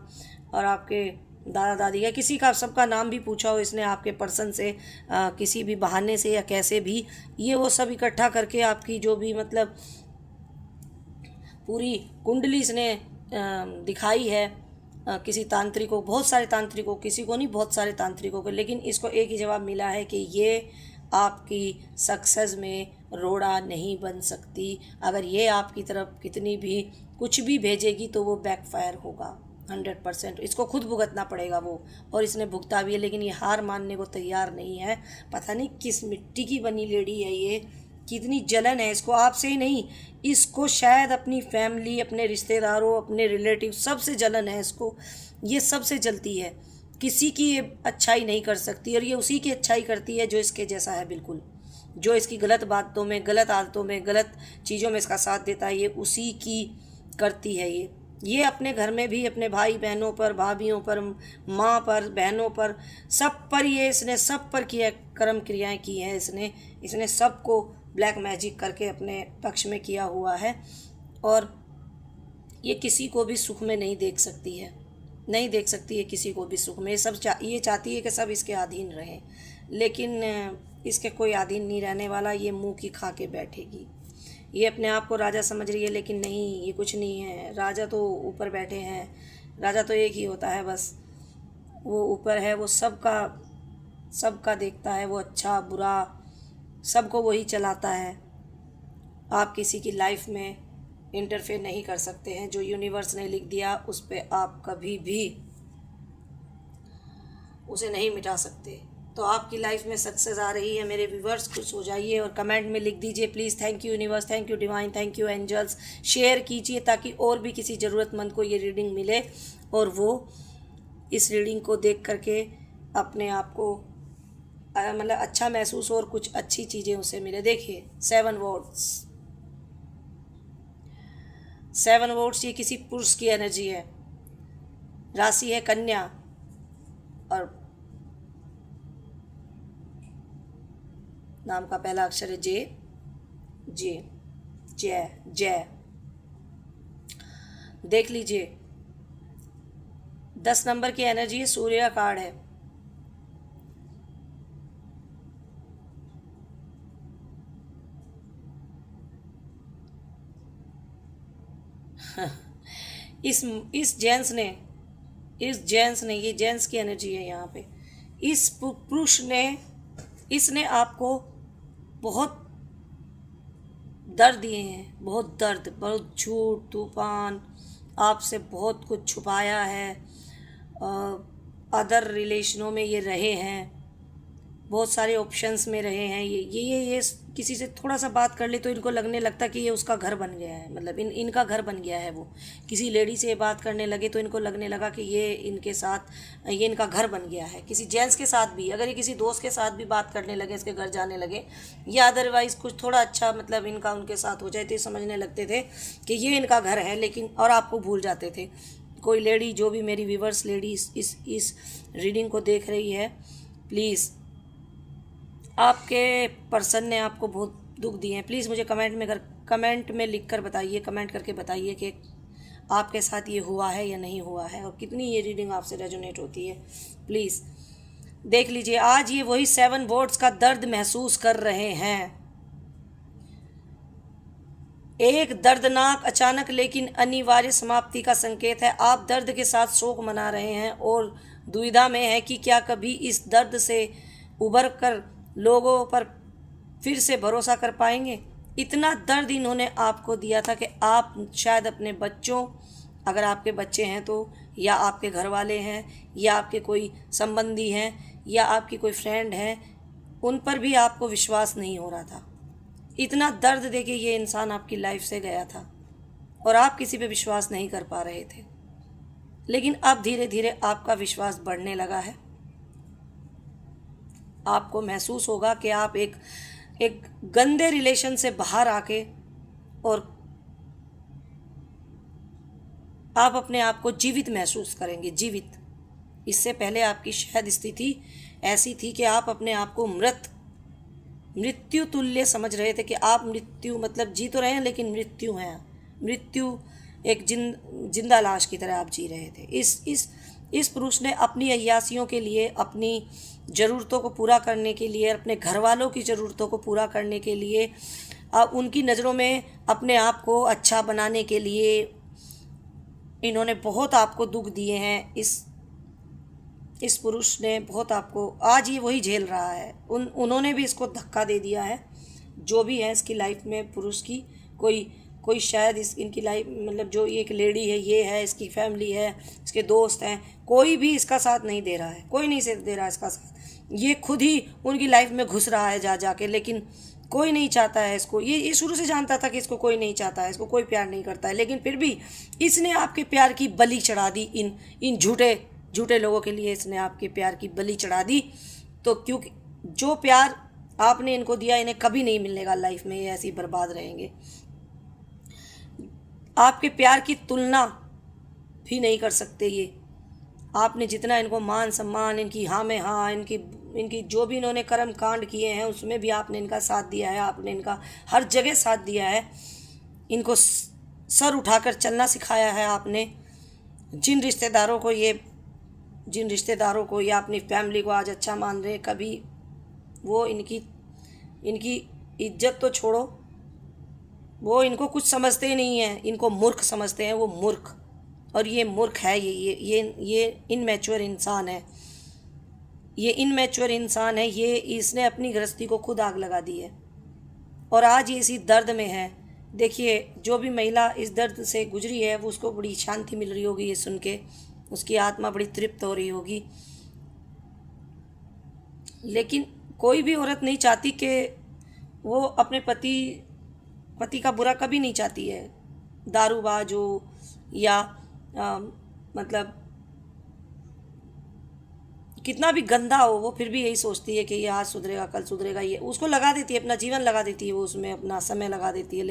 और आपके दादा दादी का, किसी का, सबका नाम भी पूछा हो इसने आपके पर्सन से, किसी भी बहाने से या कैसे भी। ये वो सब इकट्ठा करके आपकी जो भी मतलब पूरी कुंडली इसने दिखाई है किसी तांत्रिकों, बहुत सारे तांत्रिकों, किसी को नहीं, बहुत सारे तांत्रिकों को। लेकिन इसको एक ही जवाब मिला है कि ये आपकी सक्सेस में रोड़ा नहीं बन सकती। अगर ये आपकी तरफ कितनी भी कुछ भी भेजेगी तो वो बैकफायर होगा 100%। इसको खुद भुगतना पड़ेगा वो, और इसने भुगता भी है। लेकिन ये हार मानने को तैयार नहीं है। पता नहीं किस मिट्टी की बनी लेडी है ये, कितनी जलन है इसको आपसे ही नहीं, इसको शायद अपनी फैमिली, अपने रिश्तेदारों, अपने रिलेटिव, सबसे जलन है इसको। ये सबसे जलती है, किसी की ये अच्छाई नहीं कर सकती, और ये उसी की अच्छाई करती है जो इसके जैसा है बिल्कुल। जो इसकी गलत बातों में, गलत आदतों में, गलत चीज़ों में इसका साथ देता है, ये उसी की करती है। ये अपने घर में भी अपने भाई बहनों पर, भाभीयों पर, माँ पर, बहनों पर, सब पर ये इसने सब पर किया कर्म क्रियाएं की हैं। इसने सबको ब्लैक मैजिक करके अपने पक्ष में किया हुआ है। और ये किसी को भी सुख में नहीं देख सकती है, नहीं देख सकती है किसी को भी सुख में। ये चाहती है कि सब इसके अधीन रहें, लेकिन इसके कोई अधीन नहीं रहने वाला। ये मुंह की खा के बैठेगी। ये अपने आप को राजा समझ रही है, लेकिन नहीं, ये कुछ नहीं है। राजा तो ऊपर बैठे हैं, राजा तो एक ही होता है बस, वो ऊपर है, वो सबका देखता है, वो अच्छा बुरा सबको वही चलाता है। आप किसी की लाइफ में इंटरफेयर नहीं कर सकते हैं। जो यूनिवर्स ने लिख दिया उस पर आप कभी भी उसे नहीं मिटा सकते। तो आपकी लाइफ में सक्सेस आ रही है मेरे व्यूवर्स, खुश हो जाइए और कमेंट में लिख दीजिए please, thank you universe, thank you divine, thank you angels. Share कीजिए ताकि और भी किसी ज़रूरतमंद को ये रीडिंग मिले और वो इस रीडिंग को देख करके अपने आप को मतलब अच्छा महसूस और कुछ अच्छी चीज़ें उसे मिले। देखिए 7 वोट्स, ये किसी पुरुष की एनर्जी है। राशि है कन्या, और नाम का पहला अक्षर है जे, जय। देख लीजिए 10 नंबर की एनर्जी है, सूर्य का कार्ड है। इस जेंट्स ने ये जेंट्स की एनर्जी है यहाँ पे। इस पुरुष ने, इसने आपको बहुत दर्द दिए हैं, बहुत दर्द, बहुत झूठ तूफान, आपसे बहुत कुछ छुपाया है। अदर रिलेशनों में ये रहे हैं, बहुत सारे ऑप्शंस में रहे हैं। ये किसी से थोड़ा सा बात कर ले तो इनको लगने लगता कि ये उसका घर बन गया है, मतलब इनका घर बन गया है। वो किसी लेडी से बात करने लगे तो इनको लगने लगा कि ये इनका घर बन गया है। किसी जेंट्स के साथ भी, अगर ये किसी दोस्त के साथ भी बात करने लगे, इसके घर जाने लगे, या अदरवाइज़ कुछ थोड़ा अच्छा मतलब इनका उनके साथ हो जाए तो ये समझने लगते थे कि ये इनका घर है, लेकिन और आपको भूल जाते थे। कोई लेडी, जो भी मेरी व्यूवर्स लेडी इस रीडिंग को देख रही है, प्लीज़ आपके पर्सन ने आपको बहुत दुख दिए हैं। प्लीज़ मुझे कमेंट में लिख कर बताइए, कमेंट करके बताइए कि आपके साथ ये हुआ है या नहीं हुआ है, और कितनी ये रीडिंग आपसे रेजोनेट होती है। प्लीज़ देख लीजिए, आज ये वही 7 वर्ड्स का दर्द महसूस कर रहे हैं। एक दर्दनाक, अचानक लेकिन अनिवार्य समाप्ति का संकेत है। आप दर्द के साथ शोक मना रहे हैं और दुविधा में है कि क्या कभी इस दर्द से उबर कर लोगों पर फिर से भरोसा कर पाएंगे। इतना दर्द इन्होंने आपको दिया था कि आप शायद अपने बच्चों, अगर आपके बच्चे हैं तो, या आपके घर वाले हैं, या आपके कोई संबंधी हैं, या आपकी कोई फ्रेंड है, उन पर भी आपको विश्वास नहीं हो रहा था। इतना दर्द देके ये इंसान आपकी लाइफ से गया था और आप किसी पे विश्वास नहीं कर पा रहे थे। लेकिन अब धीरे धीरे आपका विश्वास बढ़ने लगा है। आपको महसूस होगा कि आप एक गंदे रिलेशन से बाहर आके और आप अपने आप को जीवित महसूस करेंगे, जीवित। इससे पहले आपकी शायद स्थिति ऐसी थी कि आप अपने आप को मृत्यु तुल्य समझ रहे थे कि आप मृत्यु मतलब जी तो रहे हैं लेकिन मृत्यु हैं, मृत्यु एक जिंदा लाश की तरह आप जी रहे थे। इस पुरुष ने अपनी अय्यासियों के लिए, अपनी ज़रूरतों को पूरा करने के लिए, अपने घर वालों की ज़रूरतों को पूरा करने के लिए, उनकी नज़रों में अपने आप को अच्छा बनाने के लिए इन्होंने बहुत आपको दुख दिए हैं। इस पुरुष ने बहुत आपको, आज ये वही झेल रहा है। उन्होंने भी इसको धक्का दे दिया है। जो भी है इसकी लाइफ में पुरुष की कोई शायद इनकी लाइफ मतलब जो ये एक लेडी है, ये है, इसकी फैमिली है, इसके दोस्त हैं, कोई भी इसका साथ नहीं दे रहा है, कोई नहीं दे रहा है इसका साथ। ये खुद ही उनकी लाइफ में घुस रहा है जा के, लेकिन कोई नहीं चाहता है इसको। ये शुरू से जानता था कि इसको कोई नहीं चाहता है, इसको कोई प्यार नहीं करता है, लेकिन फिर भी इसने आपके प्यार की बलि चढ़ा दी। इन झूठे लोगों के लिए इसने आपके प्यार की बलि चढ़ा दी। तो क्योंकि जो प्यार आपने इनको दिया इन्हें कभी नहीं मिलेगा लाइफ में, ये ऐसे ही बर्बाद रहेंगे। आपके प्यार की तुलना भी नहीं कर सकते ये। आपने जितना इनको मान सम्मान, इनकी हाँ में हाँ, इनकी जो भी इन्होंने कर्म कांड किए हैं उसमें भी आपने इनका साथ दिया है, आपने इनका हर जगह साथ दिया है, इनको सर उठाकर चलना सिखाया है आपने। जिन रिश्तेदारों को या अपनी फैमिली को आज अच्छा मान रहे, कभी वो इनकी इज्जत तो छोड़ो, वो इनको कुछ समझते ही नहीं है, इनको मूर्ख समझते हैं, वो मूर्ख। और ये मूर्ख है, ये इनमैच्योर इंसान है, ये इनमैच्योर इंसान है। ये इसने अपनी गृहस्थी को खुद आग लगा दी है और आज ये इसी दर्द में है। देखिए जो भी महिला इस दर्द से गुजरी है वो उसको बड़ी शांति मिल रही होगी ये सुन के, उसकी आत्मा बड़ी तृप्त हो रही होगी। लेकिन कोई भी औरत नहीं चाहती कि वो अपने पति का बुरा कभी नहीं चाहती है। दारूबाज हो या मतलब कितना भी गंदा हो, वो फिर भी यही सोचती है कि ये आज सुधरेगा कल सुधरेगा। ये उसको लगा देती है, अपना जीवन लगा देती है, वो उसमें अपना समय लगा देती है।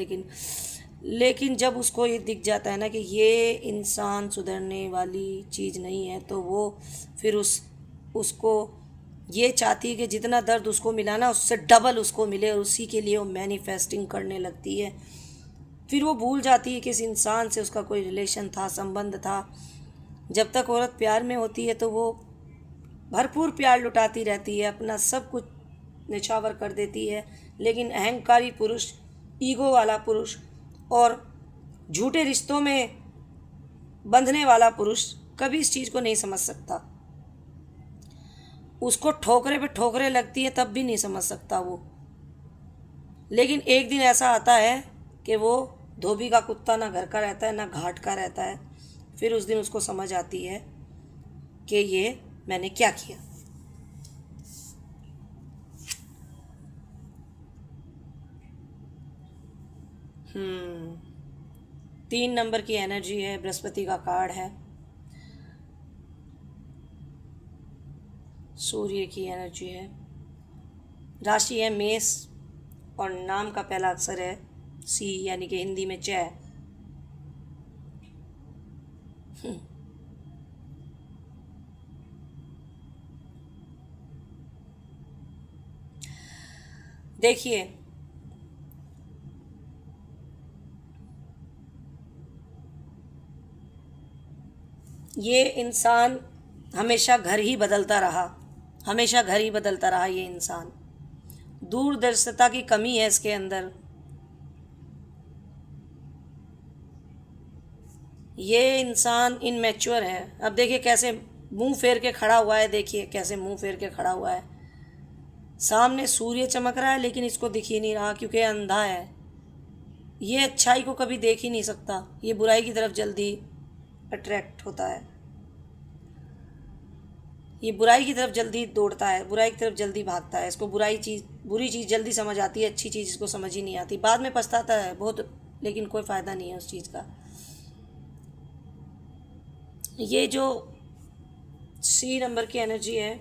लेकिन जब उसको ये दिख जाता है ना कि ये इंसान सुधरने वाली चीज़ नहीं है, तो वो फिर उसको ये चाहती है कि जितना दर्द उसको मिला ना उससे डबल उसको मिले, और उसी के लिए वो मैनिफेस्टिंग करने लगती है। फिर वो भूल जाती है कि इस इंसान से उसका कोई रिलेशन था, संबंध था। जब तक औरत प्यार में होती है तो वो भरपूर प्यार लुटाती रहती है, अपना सब कुछ निछावर कर देती है। लेकिन अहंकारी पुरुष, ईगो वाला पुरुष और झूठे रिश्तों में बंधने वाला पुरुष कभी इस चीज़ को नहीं समझ सकता। उसको ठोकरे पे ठोकरे लगती है तब भी नहीं समझ सकता वो। लेकिन एक दिन ऐसा आता है कि वो धोबी का कुत्ता ना घर का रहता है ना घाट का रहता है। फिर उस दिन उसको समझ आती है कि ये मैंने क्या किया। हम्म 3 नंबर की एनर्जी है, बृहस्पति का कार्ड है, सूर्य की एनर्जी है, राशि है मेष और नाम का पहला अक्षर है सी, यानी कि हिंदी में जय। देखिए ये इंसान हमेशा घर ही बदलता रहा, हमेशा घर ही बदलता रहा। ये इंसान दूरदर्शिता की कमी है इसके अंदर। ये इंसान इनमैच्योर है। अब देखिए कैसे मुंह फेर के खड़ा हुआ है, देखिए कैसे मुंह फेर के खड़ा हुआ है। सामने सूर्य चमक रहा है लेकिन इसको दिख ही नहीं रहा क्योंकि अंधा है। ये अच्छाई को कभी देख ही नहीं सकता, ये बुराई की तरफ जल्दी अट्रैक्ट होता है, ये बुराई की तरफ जल्दी दौड़ता है, बुराई की तरफ जल्दी भागता है। इसको बुरी चीज़ जल्दी समझ आती है, अच्छी चीज़ इसको समझ ही नहीं आती। बाद में पछताता है बहुत, लेकिन कोई फ़ायदा नहीं है उस चीज़ का। ये जो सी नंबर की एनर्जी है,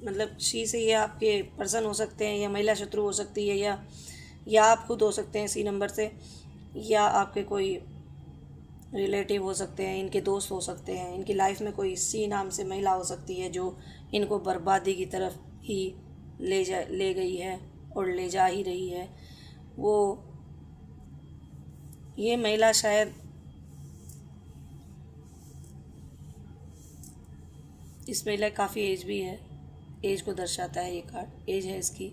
मतलब सी से ये आपके पर्सन हो सकते हैं, या महिला शत्रु हो सकती है, या आप खुद हो सकते हैं सी नंबर से, या आपके कोई रिलेटिव हो सकते हैं, इनके दोस्त हो सकते हैं। इनकी लाइफ में कोई सी नाम से महिला हो सकती है जो इनको बर्बादी की तरफ ही ले गई है और ले जा ही रही है। वो ये महिला शायद इस महिला काफ़ी एज भी है, एज को दर्शाता है ये कार्ड, एज है इसकी,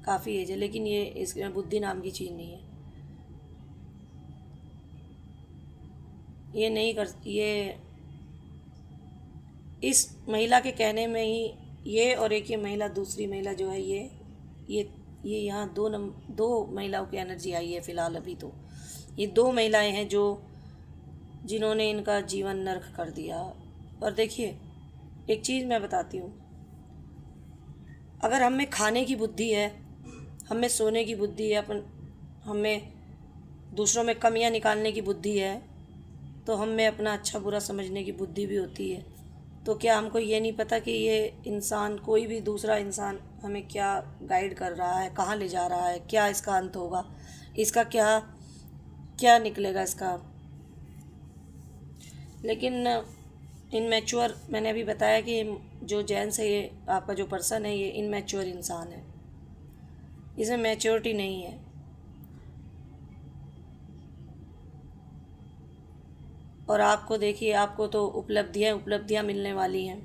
काफ़ी एज है, लेकिन ये इसमें बुद्धि नाम की चीज़ नहीं है। ये नहीं कर, ये इस महिला के कहने में ही ये, और एक ये महिला, दूसरी महिला जो है ये यहाँ दो महिलाओं की एनर्जी आई है फ़िलहाल अभी। तो ये दो महिलाएं हैं जिन्होंने इनका जीवन नर्क कर दिया। और देखिए एक चीज़ मैं बताती हूँ, अगर हम में खाने की बुद्धि है, हम में सोने की बुद्धि है, हम में दूसरों में कमियां निकालने की बुद्धि है, तो हम में अपना अच्छा बुरा समझने की बुद्धि भी होती है। तो क्या हमको ये नहीं पता कि ये इंसान, कोई भी दूसरा इंसान हमें क्या गाइड कर रहा है, कहाँ ले जा रहा है, क्या इसका अंत होगा, इसका क्या क्या निकलेगा इसका। लेकिन इनमैच्योर, मैंने अभी बताया कि जो जेंट्स है, ये आपका जो पर्सन है, ये इनमैच्योर इंसान है, इसमें मैच्योरिटी नहीं है। और आपको देखिए, आपको तो उपलब्धियां मिलने वाली हैं,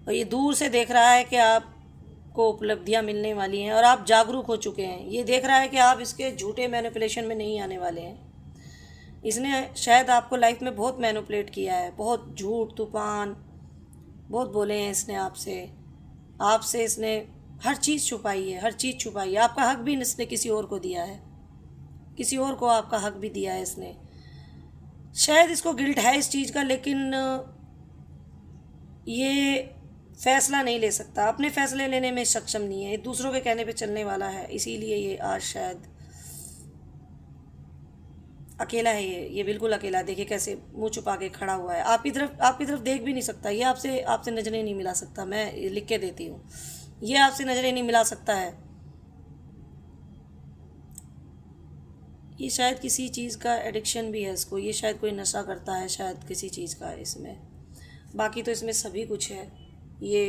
और ये दूर से देख रहा है कि आपको उपलब्धियां मिलने वाली हैं, और आप जागरूक हो चुके हैं। ये देख रहा है कि आप इसके झूठे मैनिपुलेशन में नहीं आने वाले हैं। इसने शायद आपको लाइफ में बहुत मैनिपुलेट किया है, बहुत झूठ तूफान बहुत बोले हैं इसने आपसे इसने हर चीज़ छुपाई है, हर चीज़ छुपाई है। आपका हक भी इसने किसी और को दिया है, किसी और को आपका हक भी दिया है इसने। शायद इसको गिल्ट है इस चीज़ का, लेकिन ये फैसला नहीं ले सकता, अपने फैसले लेने में सक्षम नहीं है, दूसरों के कहने पे चलने वाला है। इसीलिए ये आज शायद अकेला है। ये बिल्कुल अकेला। देखिए कैसे मुंह छुपा के खड़ा हुआ है, आपकी तरफ देख भी नहीं सकता। ये आपसे नज़रें नहीं मिला सकता। मैं लिख के देती हूँ, ये आपसे नज़रें नहीं मिला सकता है। ये शायद किसी चीज़ का एडिक्शन भी है इसको, ये शायद कोई नशा करता है, शायद किसी चीज़ का इसमें। बाकी तो इसमें सभी कुछ है। ये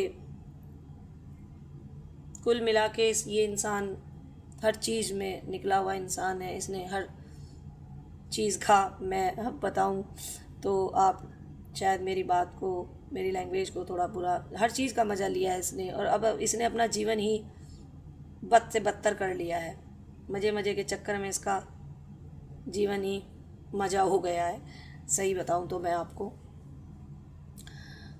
कुल मिला के ये इंसान हर चीज़ में निकला हुआ इंसान है। इसने हर चीज़ का, मैं अब बताऊं तो आप शायद मेरी बात को, मेरी लैंग्वेज को थोड़ा बुरा, हर चीज़ का मज़ा लिया है इसने, और अब इसने अपना जीवन ही बद से बदतर कर लिया है। मज़े के चक्कर में इसका जीवन ही मज़ा हो गया है, सही बताऊं तो मैं आपको।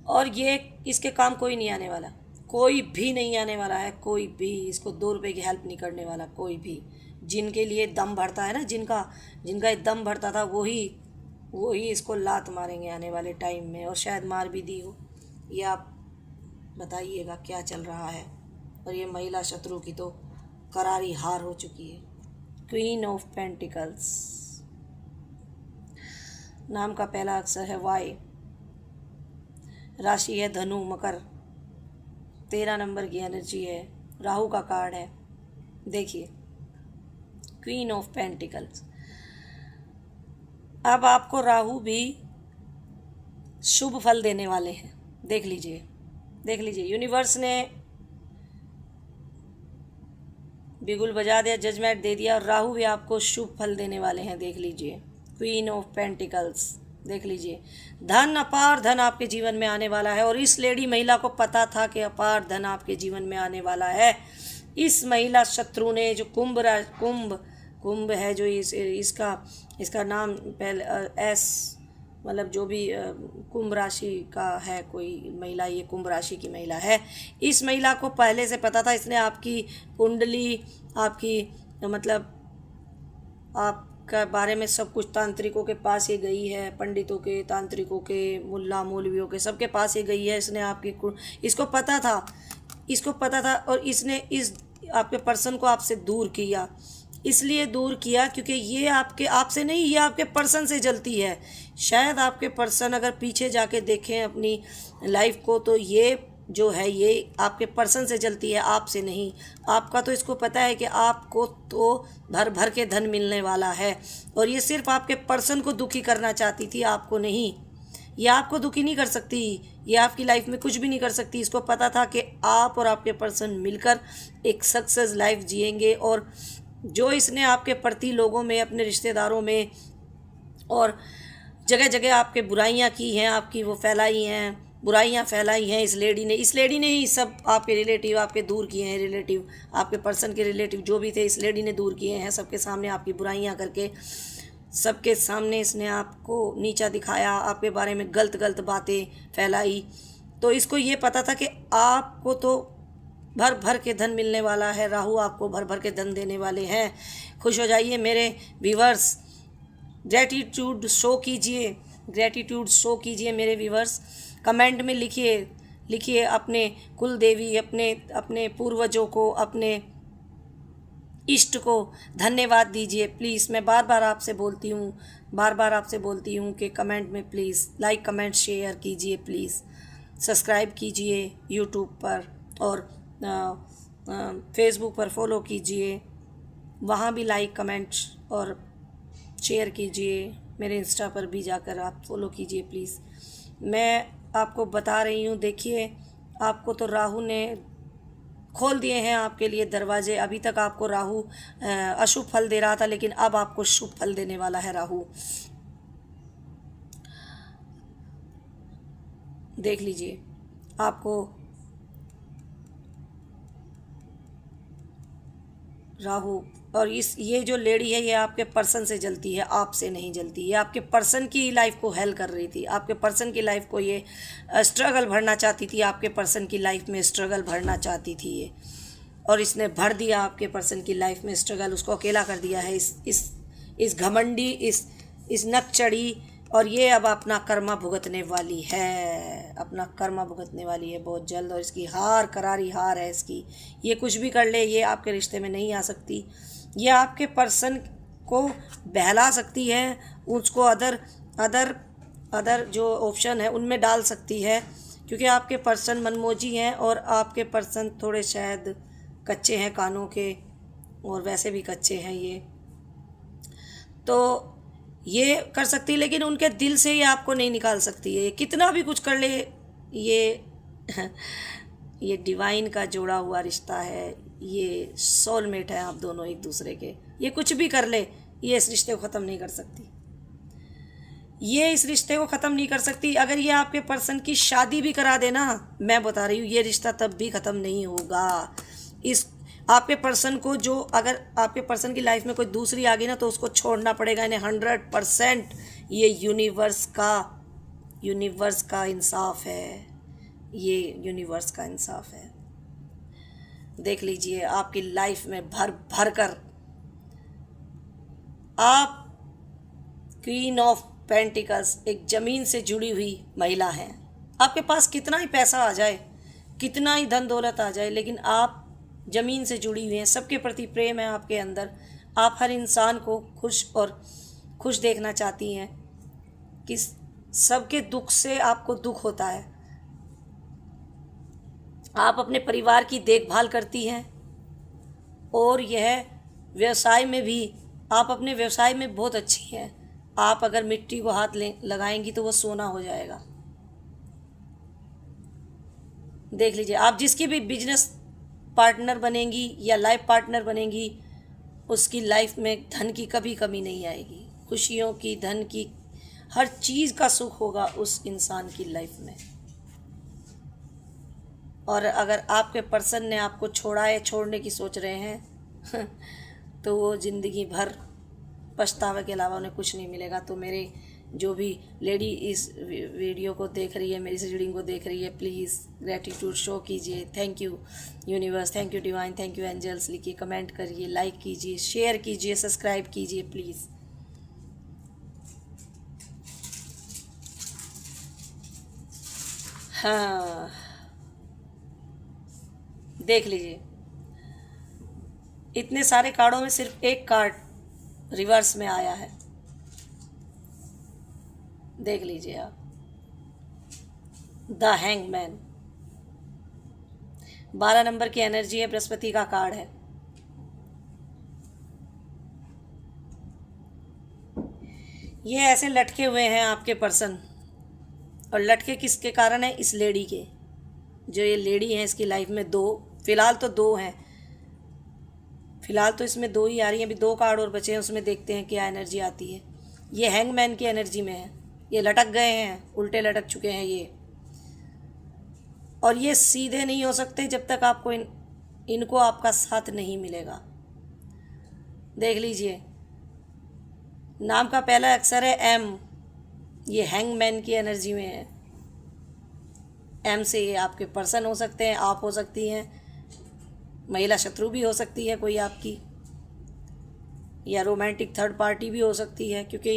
और ये इसके काम कोई नहीं आने वाला, कोई भी नहीं आने वाला है, कोई भी इसको 2 रुपये की हेल्प नहीं करने वाला, कोई भी। जिनके लिए दम भरता है ना, जिनका दम भरता था, वही इसको लात मारेंगे आने वाले टाइम में, और शायद मार भी दी हो। ये आप बताइएगा क्या चल रहा है। और ये महिला शत्रु की तो करारी हार हो चुकी है। क्वीन ऑफ पेंटिकल्स, नाम का पहला अक्षर है वाई, राशि है धनु मकर, 13 नंबर की एनर्जी है, राहु का कार्ड है। देखिए क्वीन ऑफ पेंटिकल्स। अब आपको राहु भी शुभ फल देने वाले हैं। देख लीजिए यूनिवर्स ने बिगुल बजा दिया, जजमेंट दे दिया, और राहु भी आपको शुभ फल देने वाले हैं। देख लीजिए क्वीन ऑफ पेंटिकल्स, देख लीजिए धन, अपार धन आपके जीवन में आने वाला है। और इस लेडी महिला को पता था कि अपार धन आपके जीवन में आने वाला है। इस महिला शत्रु ने जो कुंभ है, जो इसका नाम पहले एस, मतलब जो भी कुंभ राशि का है कोई महिला, ये कुंभ राशि की महिला है। इस महिला को पहले से पता था, इसने आपकी कुंडली, आपकी मतलब आपका बारे में सब कुछ तांत्रिकों के पास ये गई है, पंडितों के, तांत्रिकों के, मुल्ला मौलवियों के, सबके पास ये गई है। इसने इसको पता था, और इसने इस आपके पर्सन को आपसे दूर किया, इसलिए दूर किया क्योंकि ये आपके आपसे नहीं, ये आपके पर्सन से जलती है। शायद आपके पर्सन अगर पीछे जाके देखें अपनी लाइफ को तो ये जो है ये आपके पर्सन से जलती है, आपसे नहीं। आपका तो इसको पता है कि आपको तो भर भर के धन मिलने वाला है, और ये सिर्फ आपके पर्सन को दुखी करना चाहती थी, आपको नहीं। ये आपको दुखी नहीं कर सकती, ये आपकी लाइफ में कुछ भी नहीं कर सकती। इसको पता था कि आप और आपके पर्सन मिलकर एक सक्सेस लाइफ जिएंगे, और जो इसने आपके प्रति लोगों में, अपने रिश्तेदारों में और जगह जगह आपके बुराइयां की हैं, आपकी वो फैलाई हैं, बुराइयां फैलाई हैं, इस लेडी ने ही सब आपके रिलेटिव आपके दूर किए हैं, रिलेटिव आपके पर्सन के रिलेटिव जो भी थे इस लेडी ने दूर किए हैं। सबके सामने आपकी बुराइयां करके, सबके सामने इसने आपको नीचा दिखाया, आपके बारे में गलत गलत बातें फैलाई। तो इसको ये पता था कि आपको तो भर भर के धन मिलने वाला है, राहु आपको भर भर के धन देने वाले हैं। खुश हो जाइए मेरे व्यूवर्स, ग्रेटिट्यूड शो कीजिए, ग्रेटिट्यूड शो कीजिए मेरे व्यूवर्स। कमेंट में लिखिए अपने कुल देवी, अपने पूर्वजों को, अपने इष्ट को धन्यवाद दीजिए प्लीज़। मैं बार बार आपसे बोलती हूँ कि कमेंट में प्लीज़ लाइक कमेंट शेयर कीजिए, प्लीज़ सब्सक्राइब कीजिए यूट्यूब पर, और फेसबुक पर फॉलो कीजिए, वहाँ भी लाइक कमेंट और शेयर कीजिए। मेरे इंस्टा पर भी जाकर आप फॉलो कीजिए प्लीज़। मैं आपको बता रही हूँ, देखिए आपको तो राहु ने खोल दिए हैं आपके लिए दरवाजे। अभी तक आपको राहु अशुभ फल दे रहा था, लेकिन अब आपको शुभ फल देने वाला है राहु। देख लीजिए आपको राहु, और ये जो लेडी है ये आपके पर्सन से जलती है, आपसे नहीं जलती। ये आपके पर्सन की लाइफ को हेल कर रही थी, आपके पर्सन की लाइफ को ये स्ट्रगल भरना चाहती थी, आपके पर्सन की लाइफ में स्ट्रगल भरना चाहती थी ये, और इसने भर दिया आपके पर्सन की लाइफ में स्ट्रगल, उसको अकेला कर दिया है इस घमंडी, इस नकचड़ी। और ये अब अपना कर्मा भुगतने वाली है, अपना कर्मा भुगतने वाली है बहुत जल्द, और इसकी हार, करारी हार है इसकी। ये कुछ भी कर ले, ये आपके रिश्ते में नहीं आ सकती। ये आपके पर्सन को बहला सकती है, उसको अदर जो ऑप्शन है उनमें डाल सकती है, क्योंकि आपके पर्सन मनमोजी हैं, और आपके पर्सन थोड़े शायद कच्चे हैं कानों के, और वैसे भी कच्चे हैं ये, तो ये कर सकती है, लेकिन उनके दिल से ये आपको नहीं निकाल सकती है। कितना भी कुछ कर ले, ये डिवाइन का जोड़ा हुआ रिश्ता है, ये सोलमेट है आप दोनों एक दूसरे के। ये कुछ भी कर ले, ये इस रिश्ते को ख़त्म नहीं कर सकती, ये इस रिश्ते को ख़त्म नहीं कर सकती। अगर ये आपके पर्सन की शादी भी करा देना, मैं बता रही हूँ ये रिश्ता तब भी ख़त्म नहीं होगा। इस आपके पर्सन को, जो अगर आपके पर्सन की लाइफ में कोई दूसरी आ गई ना, तो उसको छोड़ना पड़ेगा इन्हें 100%। ये यूनिवर्स का इंसाफ है, ये यूनिवर्स का इंसाफ है। देख लीजिए आपकी लाइफ में भर भर कर आप क्वीन ऑफ पेंटिकल्स, एक ज़मीन से जुड़ी हुई महिला हैं। आपके पास कितना ही पैसा आ जाए, कितना ही धन दौलत आ जाए, लेकिन आप ज़मीन से जुड़ी हुई हैं। सबके प्रति प्रेम है आपके अंदर, आप हर इंसान को खुश देखना चाहती हैं, कि सबके दुख से आपको दुख होता है। आप अपने परिवार की देखभाल करती हैं, और यह व्यवसाय में भी आप अपने व्यवसाय में बहुत अच्छी हैं। आप अगर मिट्टी को हाथ लगाएंगी तो वो सोना हो जाएगा। देख लीजिए आप जिसकी भी बिजनेस पार्टनर बनेंगी या लाइफ पार्टनर बनेंगी, उसकी लाइफ में धन की कभी कमी नहीं आएगी, खुशियों की, धन की, हर चीज़ का सुख होगा उस इंसान की लाइफ में। और अगर आपके पर्सन ने आपको छोड़ने की सोच रहे हैं तो वो ज़िंदगी भर पछतावे के अलावा उन्हें कुछ नहीं मिलेगा। तो मेरे जो भी लेडी इस वीडियो को देख रही है, मेरी इस रीडिंग को देख रही है, प्लीज़ ग्रेटिट्यूड शो कीजिए। Thank you universe, thank you divine, thank you angels लिखिए, कमेंट करिए, लाइक कीजिए, शेयर कीजिए, सब्सक्राइब कीजिए प्लीज़। हाँ, देख लीजिए इतने सारे कार्डों में सिर्फ एक कार्ड रिवर्स में आया है, देख लीजिए आप, द हैंगमैन। 12 नंबर की एनर्जी है, बृहस्पति का कार्ड है। ये ऐसे लटके हुए हैं आपके पर्सन, और लटके किसके कारण है? इस लेडी के। जो ये लेडी है इसकी लाइफ में दो, फिलहाल तो दो हैं, फिलहाल तो इसमें दो ही आ रही हैं। अभी दो कार्ड और बचे हैं, उसमें देखते हैं क्या एनर्जी आती है। ये हैंगमैन की एनर्जी में है, ये लटक गए हैं, उल्टे लटक चुके हैं ये, और ये सीधे नहीं हो सकते जब तक आपको इनको आपका साथ नहीं मिलेगा। देख लीजिए, नाम का पहला अक्षर है एम, ये हैंगमैन की एनर्जी में है। एम से ये आपके पर्सन हो सकते हैं, आप हो सकती हैं, महिला शत्रु भी हो सकती है कोई आपकी, या रोमांटिक थर्ड पार्टी भी हो सकती है, क्योंकि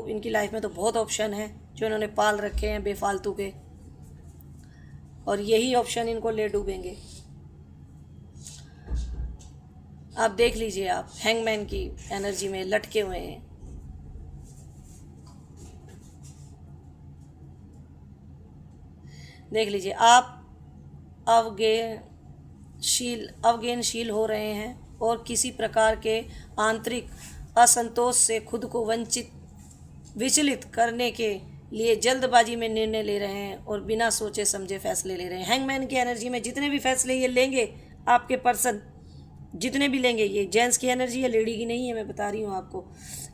इनकी लाइफ में तो बहुत ऑप्शन है जो इन्होंने पाल रखे हैं बेफालतू के, और यही ऑप्शन इनको ले डूबेंगे। आप देख लीजिए, आप हैंगमैन की एनर्जी में लटके हुए हैं। देख लीजिए, आप अवज्ञानशील हो रहे हैं और किसी प्रकार के आंतरिक असंतोष से खुद को विचलित करने के लिए जल्दबाजी में निर्णय ले रहे हैं और बिना सोचे समझे फैसले ले रहे हैं। हैंगमैन की एनर्जी में जितने भी फैसले ये लेंगे, आपके पर्सन जितने भी लेंगे, ये जेंट्स की एनर्जी है, लेडी की नहीं है, मैं बता रही हूँ आपको।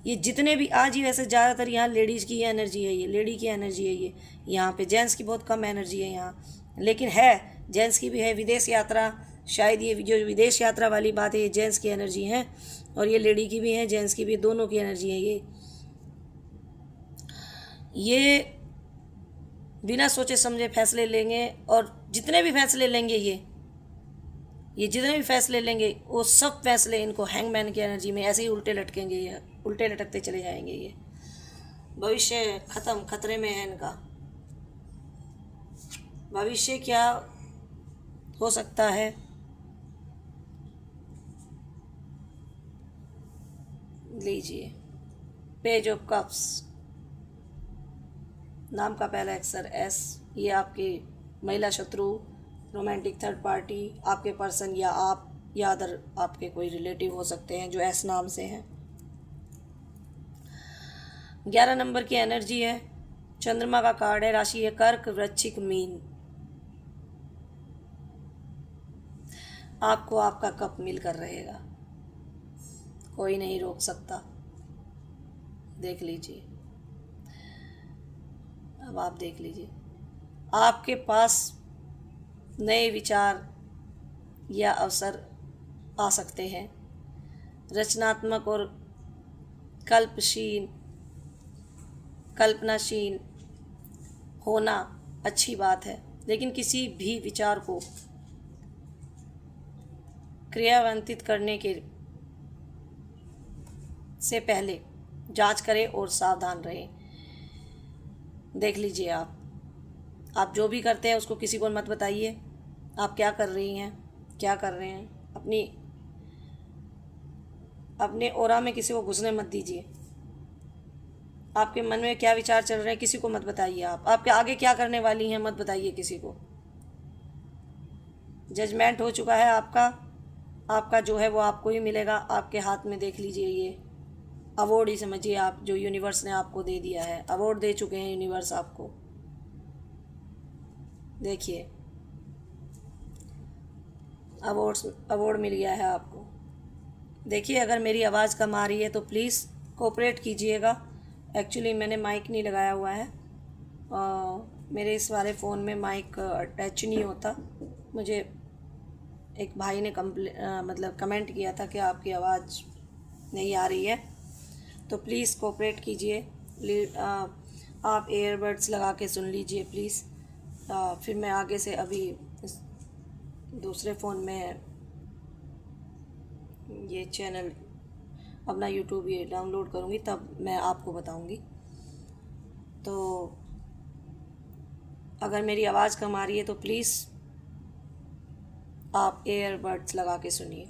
ये जितने भी, आज ही वैसे ज़्यादातर यहाँ लेडीज़ की एनर्जी है, ये लेडी की एनर्जी है, ये यहाँ पे जेंट्स की बहुत कम एनर्जी है यहाँ, लेकिन है जेंट्स की भी है। विदेश यात्रा, शायद ये जो विदेश यात्रा वाली बात है, ये जेंट्स की एनर्जी है, और ये लेडी की भी है, जेंट्स की भी, दोनों की एनर्जी है। ये बिना सोचे समझे फैसले लेंगे, और जितने भी फैसले लेंगे ये जितने भी फैसले लेंगे, वो सब फैसले इनको हैंगमैन की एनर्जी में ऐसे ही उल्टे लटकेंगे, ये उल्टे लटकते चले जाएंगे। ये भविष्य खत्म, खतरे में है इनका। भविष्य क्या हो सकता है? लीजिए, पेज ऑफ कप्स, नाम का पहला अक्षर एस, ये आपकी महिला शत्रु, रोमांटिक थर्ड पार्टी, आपके पर्सन या आप, या अदर आपके कोई रिलेटिव हो सकते हैं जो एस नाम से हैं। 11 नंबर की एनर्जी है, चंद्रमा का कार्ड है, राशि है कर्क, वृश्चिक, मीन। आपको आपका कप मिलकर रहेगा, कोई नहीं रोक सकता। देख लीजिए, अब आप देख लीजिए, आपके पास नए विचार या अवसर आ सकते हैं। रचनात्मक और कल्पनाशील होना अच्छी बात है, लेकिन किसी भी विचार को क्रियान्वित करने के से पहले जांच करें और सावधान रहें। देख लीजिए, आप जो भी करते हैं उसको किसी को मत बताइए। आप क्या कर रही हैं, क्या कर रहे हैं, अपने ओरा में किसी को घुसने मत दीजिए। आपके मन में क्या विचार चल रहे हैं किसी को मत बताइए। आपके आगे क्या करने वाली हैं मत बताइए किसी को। जजमेंट हो चुका है आपका जो है वो आपको ही मिलेगा, आपके हाथ में। देख लीजिए, ये अवार्ड ही समझिए आप, जो यूनिवर्स ने आपको दे दिया है। अवार्ड दे चुके हैं यूनिवर्स आपको। देखिए, अवार्ड मिल गया है आपको। देखिए, अगर मेरी आवाज़ कम आ रही है तो प्लीज़ कोऑपरेट कीजिएगा। एक्चुअली मैंने माइक नहीं लगाया हुआ है, मेरे इस वाले फ़ोन में माइक अटैच नहीं होता। मुझे एक भाई ने कमेंट किया था कि आपकी आवाज़ नहीं आ रही है, तो प्लीज़ कोऑपरेट कीजिए। आप एयरबड्स लगा के सुन लीजिए प्लीज़। फिर मैं आगे से अभी इस दूसरे फ़ोन में ये चैनल अपना यूट्यूब ये डाउनलोड करूँगी, तब मैं आपको बताऊँगी। तो अगर मेरी आवाज़ कम आ रही है तो प्लीज़ आप एयरबड्स लगा के सुनिए।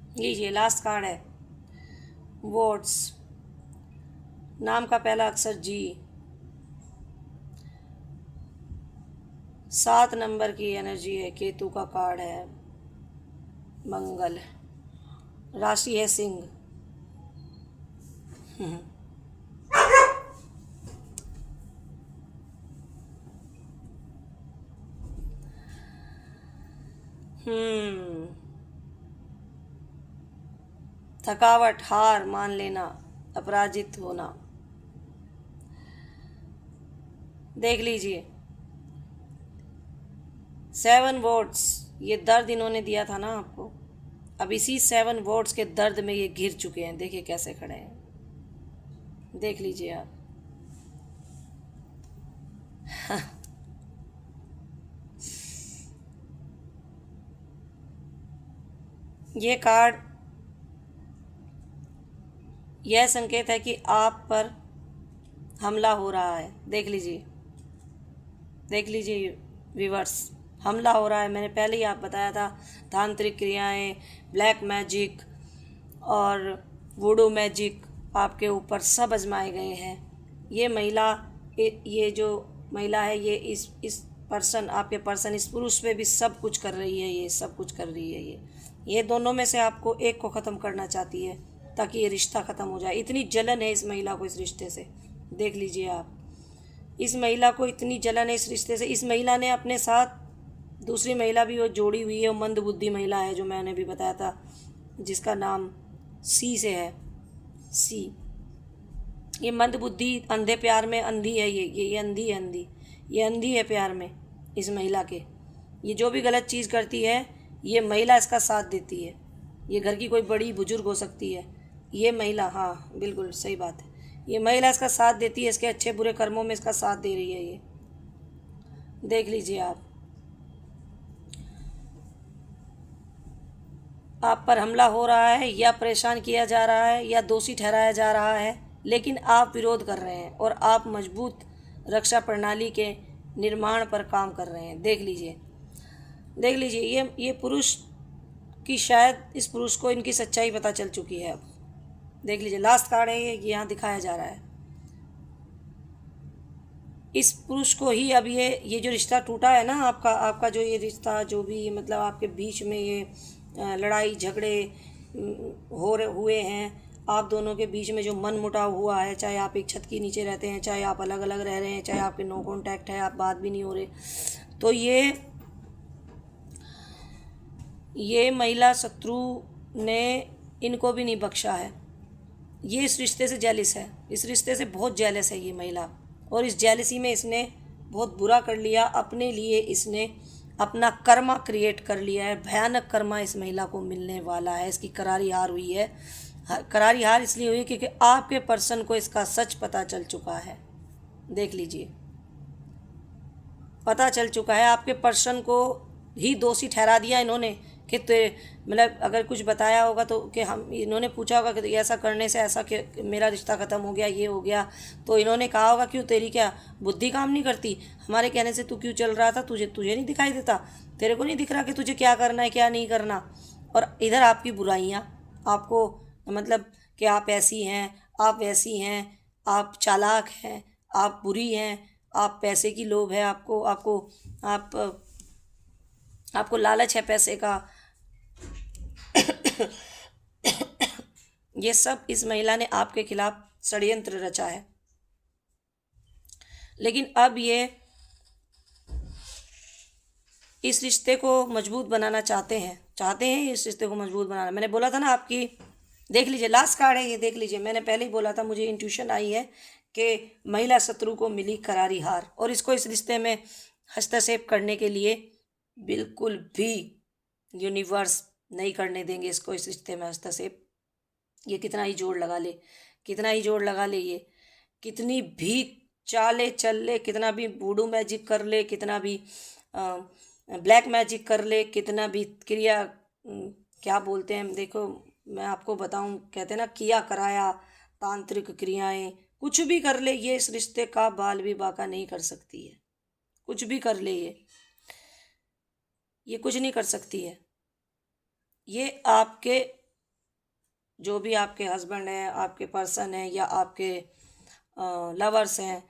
लीजिए लास्ट कार्ड है वोट्स। नाम का पहला अक्षर जी। 7 नंबर की एनर्जी है। केतु का कार्ड है। मंगल। राशि है सिंह। हम्म। थकावट, हार मान लेना, अपराजित होना। देख लीजिए 7 वोट्स, ये दर्द इन्होंने दिया था ना आपको। अब इसी 7 वोट्स के दर्द में ये घिर चुके हैं। देखिए कैसे खड़े हैं, देख लीजिए आप। ये कार्ड यह संकेत है कि आप पर हमला हो रहा है। देख लीजिए, देख लीजिए व्यूवर्स, हमला हो रहा है। मैंने पहले ही आप बताया था, तांत्रिक क्रियाएं, ब्लैक मैजिक और वुडू मैजिक आपके ऊपर सब आजमाए गए हैं। ये महिला, ये जो महिला है, ये इस पर्सन, आपके पर्सन, इस पुरुष पे भी सब कुछ कर रही है। ये सब कुछ कर रही है। ये दोनों में से आपको एक को ख़त्म करना चाहती है ताकि ये रिश्ता ख़त्म हो जाए। इतनी जलन है इस महिला को इस रिश्ते से। देख लीजिए आप, इस महिला को इतनी जलन है इस रिश्ते से। इस महिला ने अपने साथ दूसरी महिला भी वो जोड़ी हुई है। वो मंद बुद्धि महिला है जो मैंने भी बताया था, जिसका नाम सी से है। सी, ये मंद बुद्धि अंधे प्यार में अंधी है। ये अंधी है, अंधी, ये अंधी है प्यार में इस महिला के। ये जो भी गलत चीज़ करती है, ये महिला इसका साथ देती है। ये घर की कोई बड़ी बुजुर्ग हो सकती है ये महिला। हाँ बिल्कुल सही बात है, ये महिला इसका साथ देती है। इसके अच्छे बुरे कर्मों में इसका साथ दे रही है ये। देख लीजिए आप पर हमला हो रहा है, या परेशान किया जा रहा है, या दोषी ठहराया जा रहा है, लेकिन आप विरोध कर रहे हैं और आप मजबूत रक्षा प्रणाली के निर्माण पर काम कर रहे हैं। देख लीजिए, देख लीजिए ये पुरुष की, शायद इस पुरुष को इनकी सच्चाई पता चल चुकी है अब। देख लीजिए लास्ट कार्ड है ये यहाँ दिखाया जा रहा है। इस पुरुष को ही अब ये जो रिश्ता टूटा है ना आपका जो ये रिश्ता, जो भी मतलब आपके बीच में ये लड़ाई झगड़े हुए हैं, आप दोनों के बीच में जो मन मुटाव हुआ है, चाहे आप एक छत के नीचे रहते हैं, चाहे आप अलग अलग रह रहे हैं, चाहे आपके नो कॉन्टैक्ट है, आप बात भी नहीं हो रहे, तो ये महिला शत्रु ने इनको भी नहीं बख्शा है। ये इस रिश्ते से जेलिस है, इस रिश्ते से बहुत जेलस है ये महिला। और इस जेलसी में इसने बहुत बुरा कर लिया अपने लिए। इसने अपना कर्मा क्रिएट कर लिया है। भयानक कर्मा इस महिला को मिलने वाला है। इसकी करारी हार हुई है। करारी हार इसलिए हुई क्योंकि आपके पर्सन को इसका सच पता चल चुका है। देख लीजिए, पता चल चुका है। आपके पर्सन को ही दोषी ठहरा दिया इन्होंने कि मतलब अगर कुछ बताया होगा तो कि हम, इन्होंने पूछा होगा कि ऐसा करने से ऐसा कि मेरा रिश्ता ख़त्म हो गया, ये हो गया, तो इन्होंने कहा होगा क्यों तेरी क्या बुद्धि काम नहीं करती, हमारे कहने से तू क्यों चल रहा था, तुझे नहीं दिखाई देता, तेरे को नहीं दिख रहा कि तुझे क्या करना है क्या नहीं करना। और इधर आपकी बुराइयाँ, आपको मतलब कि आप ऐसी हैं, आप वैसी हैं, आप चालाक हैं, आप बुरी हैं, आप पैसे की लोभ है आपको, आप आपको लालच है पैसे का। ये सब इस महिला ने आपके खिलाफ षड्यंत्र रचा है। लेकिन अब ये इस रिश्ते को मजबूत बनाना चाहते हैं इस रिश्ते को मजबूत बनाना। मैंने बोला था ना आपकी, देख लीजिए लास्ट कार्ड है ये, देख लीजिए, मैंने पहले ही बोला था, मुझे इंट्यूशन आई है कि महिला शत्रु को मिली करारी हार, और इसको इस रिश्ते में हस्तक्षेप करने के लिए बिल्कुल भी यूनिवर्स नहीं करने देंगे इसको इस रिश्ते में हस्तक्षेप। ये कितना ही जोड़ लगा ले, कितना ही जोड़ लगा ले, ये कितनी भी चाले चल ले, कितना भी वुडू मैजिक कर ले, कितना भी ब्लैक मैजिक कर ले, कितना भी क्रिया क्या बोलते हैं, देखो मैं आपको बताऊं, कहते हैं ना किया कराया, तांत्रिक क्रियाएं, कुछ भी कर ले, ये इस रिश्ते का बाल भी बाका नहीं कर सकती है। कुछ भी कर ले ये कुछ नहीं कर सकती है। ये आपके जो भी आपके हस्बैंड हैं, आपके पर्सन हैं, या आपके लवर्स हैं,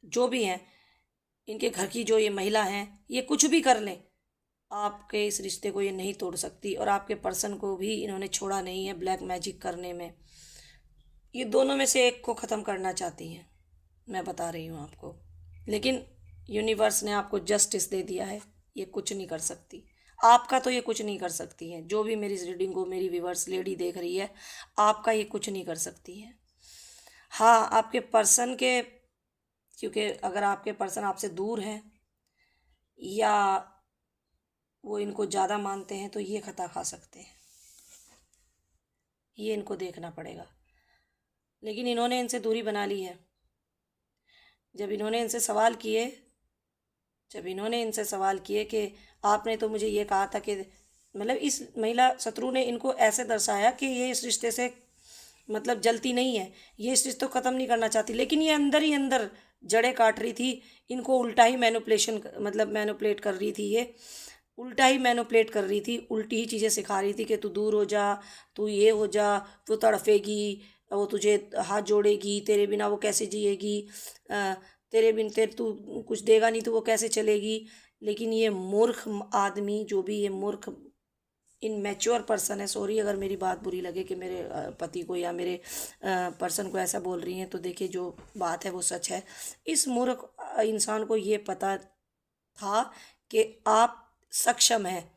जो भी हैं, इनके घर की जो ये महिला हैं, ये कुछ भी कर लें, आपके इस रिश्ते को ये नहीं तोड़ सकती। और आपके पर्सन को भी इन्होंने छोड़ा नहीं है ब्लैक मैजिक करने में। ये दोनों में से एक को ख़त्म करना चाहती हैं, मैं बता रही हूँ आपको। लेकिन यूनिवर्स ने आपको जस्टिस दे दिया है, ये कुछ नहीं कर सकती। आपका तो ये कुछ नहीं कर सकती हैं। जो भी मेरी इस रीडिंग को मेरी व्यूवर्स लेडी देख रही है, आपका ये कुछ नहीं कर सकती हैं। हाँ, आपके पर्सन के, क्योंकि अगर आपके पर्सन आपसे दूर हैं या वो इनको ज़्यादा मानते हैं, तो ये खता खा सकते हैं। ये इनको देखना पड़ेगा। लेकिन इन्होंने इनसे दूरी बना ली है। जब इन्होंने इनसे सवाल किए कि आपने तो मुझे ये कहा था कि, मतलब इस महिला शत्रु ने इनको ऐसे दर्शाया कि ये इस रिश्ते से मतलब जलती नहीं है, ये इस रिश्ते को ख़त्म नहीं करना चाहती, लेकिन ये अंदर ही अंदर जड़ें काट रही थी। इनको उल्टा ही मैनिपुलेट कर रही थी। ये उल्टा ही मैनिपुलेट कर रही थी, उल्टी ही चीज़ें सिखा रही थी कि तू दूर हो जा, तू ये हो जा, तू तड़फेगी, वो तुझे हाथ जोड़ेगी, तेरे बिना वो कैसे जिएगी, तेरे तू कुछ देगा नहीं तो वो कैसे चलेगी। लेकिन ये मूर्ख आदमी, जो भी ये मूर्ख इनमैच्योर पर्सन है, सॉरी अगर मेरी बात बुरी लगे कि मेरे पति को या मेरे पर्सन को ऐसा बोल रही हैं, तो देखिए जो बात है वो सच है। इस मूर्ख इंसान को ये पता था कि आप सक्षम हैं,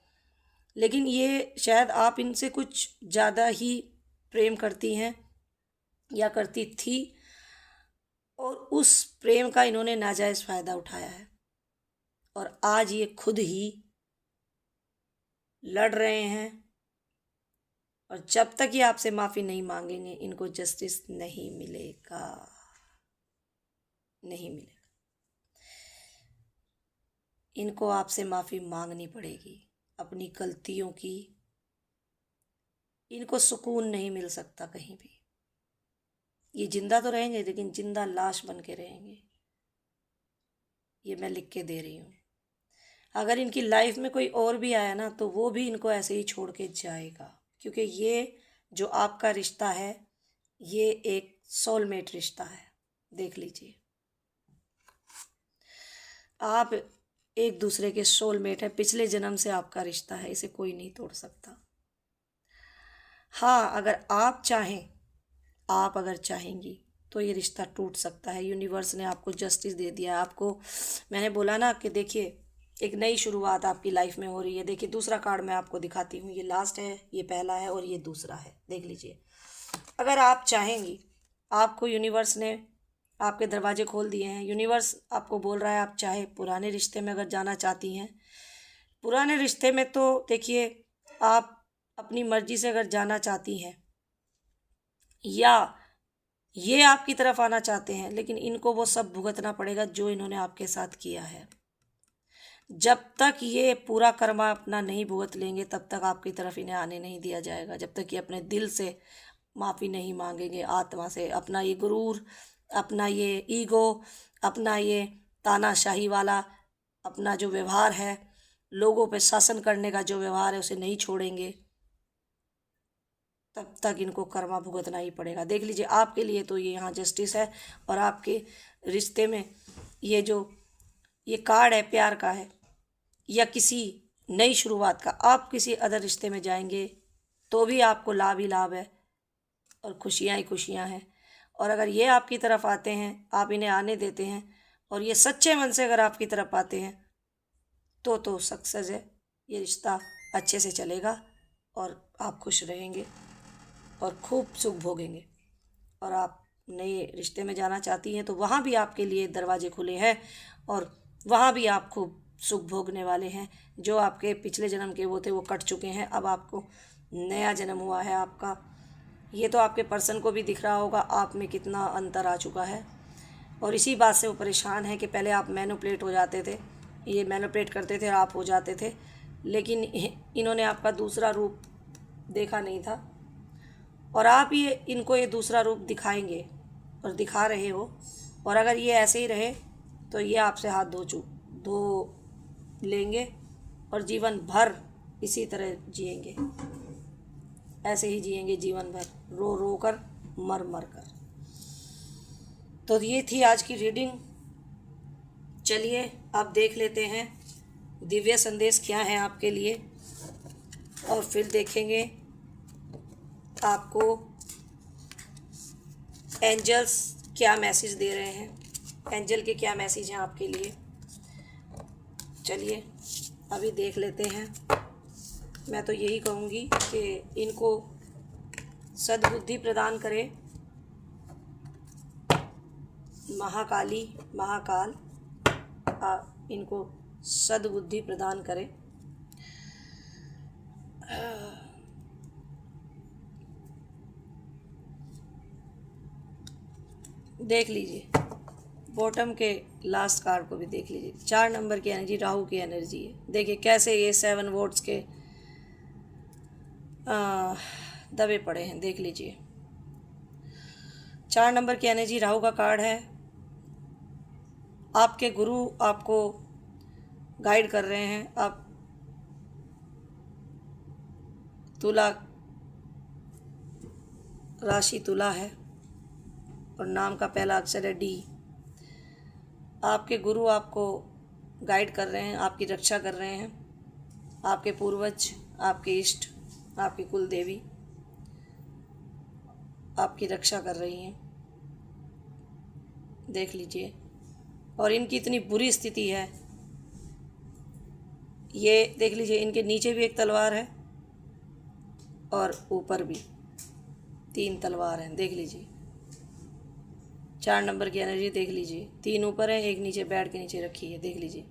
लेकिन ये शायद आप इनसे कुछ ज़्यादा ही प्रेम करती हैं या करती थी, और उस प्रेम का इन्होंने नाजायज़ फ़ायदा उठाया है। और आज ये खुद ही लड़ रहे हैं, और जब तक ये आपसे माफ़ी नहीं मांगेंगे, इनको जस्टिस नहीं मिलेगा, नहीं मिलेगा। इनको आपसे माफ़ी मांगनी पड़ेगी अपनी गलतियों की। इनको सुकून नहीं मिल सकता कहीं भी। ये जिंदा तो रहेंगे, लेकिन जिंदा लाश बन के रहेंगे। ये मैं लिख के दे रही हूँ। अगर इनकी लाइफ में कोई और भी आया ना, तो वो भी इनको ऐसे ही छोड़ के जाएगा, क्योंकि ये जो आपका रिश्ता है, ये एक सोलमेट रिश्ता है। देख लीजिए, आप एक दूसरे के सोलमेट हैं। पिछले जन्म से आपका रिश्ता है, इसे कोई नहीं तोड़ सकता। हाँ, अगर आप चाहें, आप अगर चाहेंगी, तो ये रिश्ता टूट सकता है। यूनिवर्स ने आपको जस्टिस दे दिया है। आपको मैंने बोला ना कि देखिए, एक नई शुरुआत आपकी लाइफ में हो रही है। देखिए, दूसरा कार्ड मैं आपको दिखाती हूँ। ये लास्ट है, ये पहला है, और ये दूसरा है। देख लीजिए, अगर आप चाहेंगी, आपको यूनिवर्स ने आपके दरवाजे खोल दिए हैं। यूनिवर्स आपको बोल रहा है, आप चाहे पुराने रिश्ते में अगर जाना चाहती हैं, पुराने रिश्ते में तो देखिए, आप अपनी मर्जी से अगर जाना चाहती हैं, या ये आपकी तरफ आना चाहते हैं, लेकिन इनको वो सब भुगतना पड़ेगा जो इन्होंने आपके साथ किया है। जब तक ये पूरा कर्मा अपना नहीं भुगत लेंगे, तब तक आपकी तरफ इन्हें आने नहीं दिया जाएगा। जब तक ये अपने दिल से माफ़ी नहीं मांगेंगे, आत्मा से, अपना ये गुरूर, अपना ये ईगो, अपना ये तानाशाही वाला अपना जो व्यवहार है, लोगों पे शासन करने का जो व्यवहार है, उसे नहीं छोड़ेंगे, तब तक इनको कर्मा भुगतना ही पड़ेगा। देख लीजिए, आपके लिए तो ये यहाँ जस्टिस है, और आपके रिश्ते में ये जो ये कार्ड है, प्यार का है या किसी नई शुरुआत का। आप किसी अदर रिश्ते में जाएंगे तो भी आपको लाभ ही लाभ है, और खुशियाँ ही खुशियाँ हैं। और अगर ये आपकी तरफ आते हैं, आप इन्हें आने देते हैं, और ये सच्चे मन से अगर आपकी तरफ आते हैं, तो सक्सेस है। ये रिश्ता अच्छे से चलेगा, और आप खुश रहेंगे और खूब सुख भोगेंगे। और आप नए रिश्ते में जाना चाहती हैं, तो वहाँ भी आपके लिए दरवाजे खुले हैं, और वहाँ भी आप खूब सुख भोगने वाले हैं। जो आपके पिछले जन्म के वो थे, वो कट चुके हैं। अब आपको नया जन्म हुआ है आपका। ये तो आपके पर्सन को भी दिख रहा होगा आप में कितना अंतर आ चुका है, और इसी बात से वो परेशान है कि पहले आप मैनिपुलेट हो जाते थे, ये मैनिपुलेट करते थे और आप हो जाते थे, लेकिन इन्होंने आपका दूसरा रूप देखा नहीं था, और आप ये इनको ये दूसरा रूप दिखाएंगे और दिखा रहे हो। और अगर ये ऐसे ही रहे, तो ये आपसे हाथ धो लेंगे और जीवन भर इसी तरह जिएंगे। ऐसे ही जिएंगे जीवन भर, रो रो कर, मर मर कर। तो ये थी आज की रीडिंग। चलिए अब देख लेते हैं दिव्य संदेश क्या है आपके लिए, और फिर देखेंगे आपको एंजल्स क्या मैसेज दे रहे हैं, एंजल के क्या मैसेज हैं आपके लिए। चलिए अभी देख लेते हैं। मैं तो यही कहूँगी कि इनको सद्बुद्धि प्रदान करे महाकाली, महाकाल इनको सद्बुद्धि प्रदान करे। देख लीजिए बॉटम के लास्ट कार्ड को भी देख लीजिए। 4 नंबर की एनर्जी राहु की एनर्जी है। देखिए कैसे ये 7 वोट्स के दबे पड़े हैं, देख लीजिए। 4 नंबर की एनर्जी राहु का कार्ड है। आपके गुरु आपको गाइड कर रहे हैं। आप तुला राशि तुला है और नाम का पहला अक्षर है डी। आपके गुरु आपको गाइड कर रहे हैं, आपकी रक्षा कर रहे हैं। आपके पूर्वज, आपके इष्ट, आपकी कुल देवी आपकी रक्षा कर रही हैं, देख लीजिए। और इनकी इतनी बुरी स्थिति है, ये देख लीजिए, इनके नीचे भी एक तलवार है और ऊपर भी 3 तलवार हैं, देख लीजिए। 4 नंबर की एनर्जी देख लीजिए, 3 ऊपर है, एक नीचे बेड के नीचे रखी है, देख लीजिए।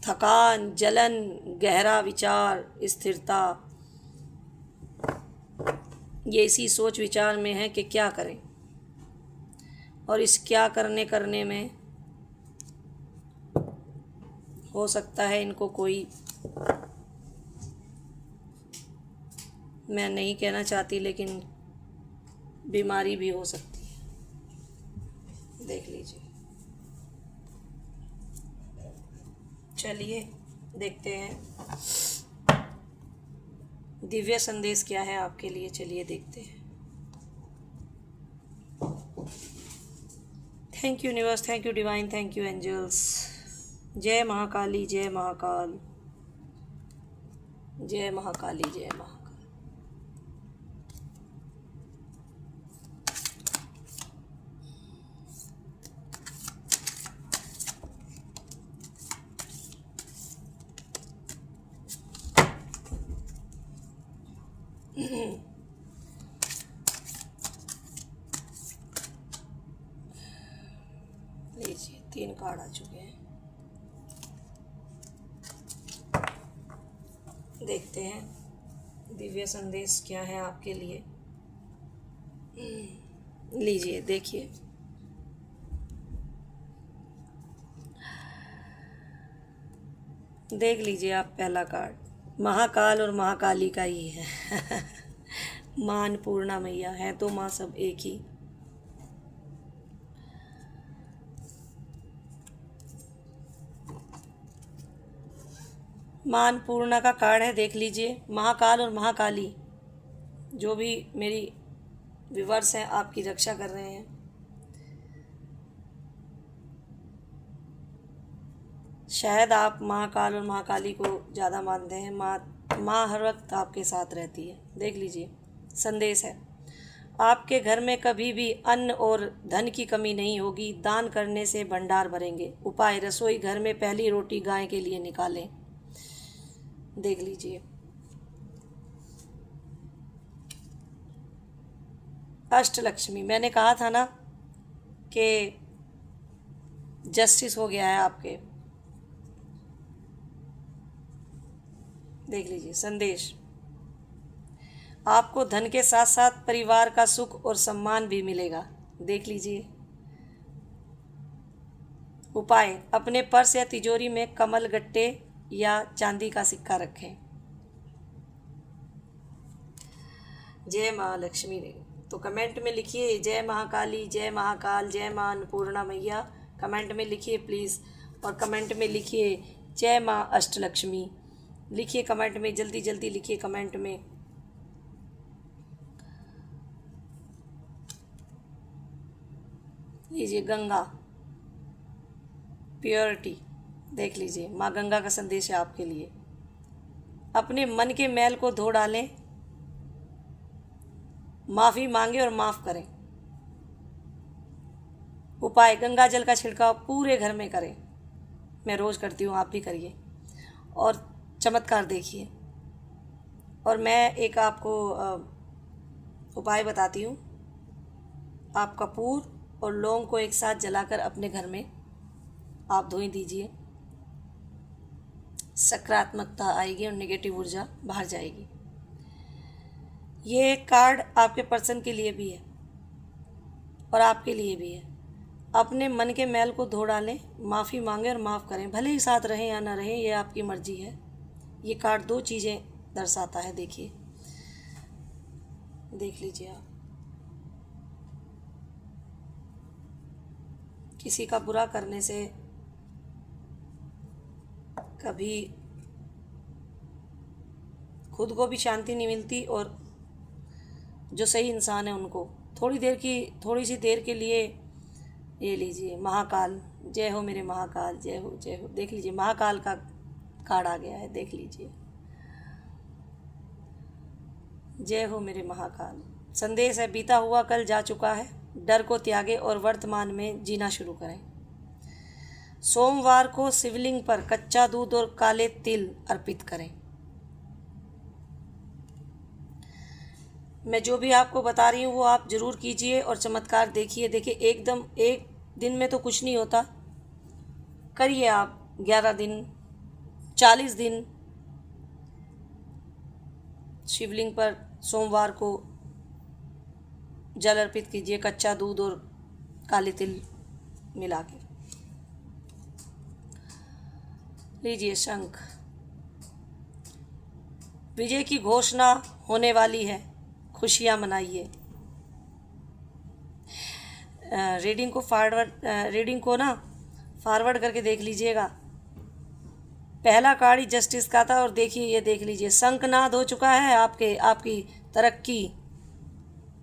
थकान, जलन, गहरा विचार, स्थिरता, ये इसी सोच विचार में है कि क्या करें, और इस क्या करने में हो सकता है इनको कोई, मैं नहीं कहना चाहती, लेकिन बीमारी भी हो सकती है, देख लीजिए। चलिए देखते हैं दिव्य संदेश क्या है आपके लिए। चलिए देखते हैं। Thank you universe, thank you divine, thank you angels. जय महाकाली, जय महाकाल, जय महाकाली, जय महाकाल। लीजिए 3 कार्ड आ चुके हैं, देखते हैं दिव्य संदेश क्या है आपके लिए। लीजिए देखिए, देख लीजिए आप पहला कार्ड महाकाल और महाकाली का ही है। माँ अन्नपूर्णा मैया है तो माँ सब एक ही। माँ अन्नपूर्णा का कार्ड है, देख लीजिए। महाकाल और महाकाली जो भी मेरी व्यूअर्स हैं आपकी रक्षा कर रहे हैं। शायद आप महाकाल और महाकाली को ज़्यादा मानते हैं। माँ हर वक्त आपके साथ रहती है, देख लीजिए। संदेश है, आपके घर में कभी भी अन्न और धन की कमी नहीं होगी। दान करने से भंडार भरेंगे। उपाय, रसोई घर में पहली रोटी गाय के लिए निकालें, देख लीजिए। अष्टलक्ष्मी, मैंने कहा था ना कि जस्टिस हो गया है आपके, देख लीजिए। संदेश, आपको धन के साथ साथ परिवार का सुख और सम्मान भी मिलेगा, देख लीजिए। उपाय, अपने पर्स या तिजोरी में कमल गट्टे या चांदी का सिक्का रखें। जय माँ लक्ष्मी ने तो कमेंट में लिखिए जय महाकाली, जय महाकाल, जय माँ अन्नपूर्णा मैया, कमेंट में लिखिए प्लीज़। और कमेंट में लिखिए जय माँ अष्टलक्ष्मी। लिखिए कमेंट में, जल्दी जल्दी लिखिए कमेंट में। लीजिए गंगा, प्योरिटी, देख लीजिए माँ गंगा का संदेश है आपके लिए। अपने मन के मैल को धो डालें, माफ़ी मांगे और माफ़ करें। उपाय, गंगा जल का छिड़काव पूरे घर में करें। मैं रोज़ करती हूँ, आप भी करिए और चमत्कार देखिए। और मैं एक आपको उपाय बताती हूँ। आप कपूर और लौंग को एक साथ जलाकर अपने घर में आप धोई दीजिए। सकारात्मकता आएगी और नेगेटिव ऊर्जा बाहर जाएगी। ये कार्ड आपके पर्सन के लिए भी है और आपके लिए भी है। अपने मन के मैल को धो डालें, माफ़ी मांगे और माफ़ करें। भले ही साथ रहें या ना रहें, ये आपकी मर्जी है। ये कार्ड 2 चीज़ें दर्शाता है, देखिए, देख लीजिए आप। किसी का बुरा करने से कभी खुद को भी शांति नहीं मिलती और जो सही इंसान है उनको थोड़ी सी देर के लिए। ये लीजिए महाकाल, जय हो मेरे महाकाल, जय हो जय हो। देख लीजिए महाकाल का कार्ड आ गया है, देख लीजिए। जय हो मेरे महाकाल। संदेश है, बीता हुआ कल जा चुका है, डर को त्यागे और वर्तमान में जीना शुरू करें। सोमवार को शिवलिंग पर कच्चा दूध और काले तिल अर्पित करें। मैं जो भी आपको बता रही हूँ वो आप ज़रूर कीजिए और चमत्कार देखिए। देखिए एकदम एक दिन में तो कुछ नहीं होता, करिए आप 11 दिन, 40 दिन शिवलिंग पर सोमवार को जल अर्पित कीजिए, कच्चा दूध और काले तिल मिला के। लीजिए शंख, विजय की घोषणा होने वाली है, खुशियाँ मनाइए। रीडिंग को ना फॉरवर्ड करके देख लीजिएगा। पहला कार्ड ही जस्टिस का था और देखिए ये देख लीजिए, शंखनाद हो चुका है आपकी तरक्की।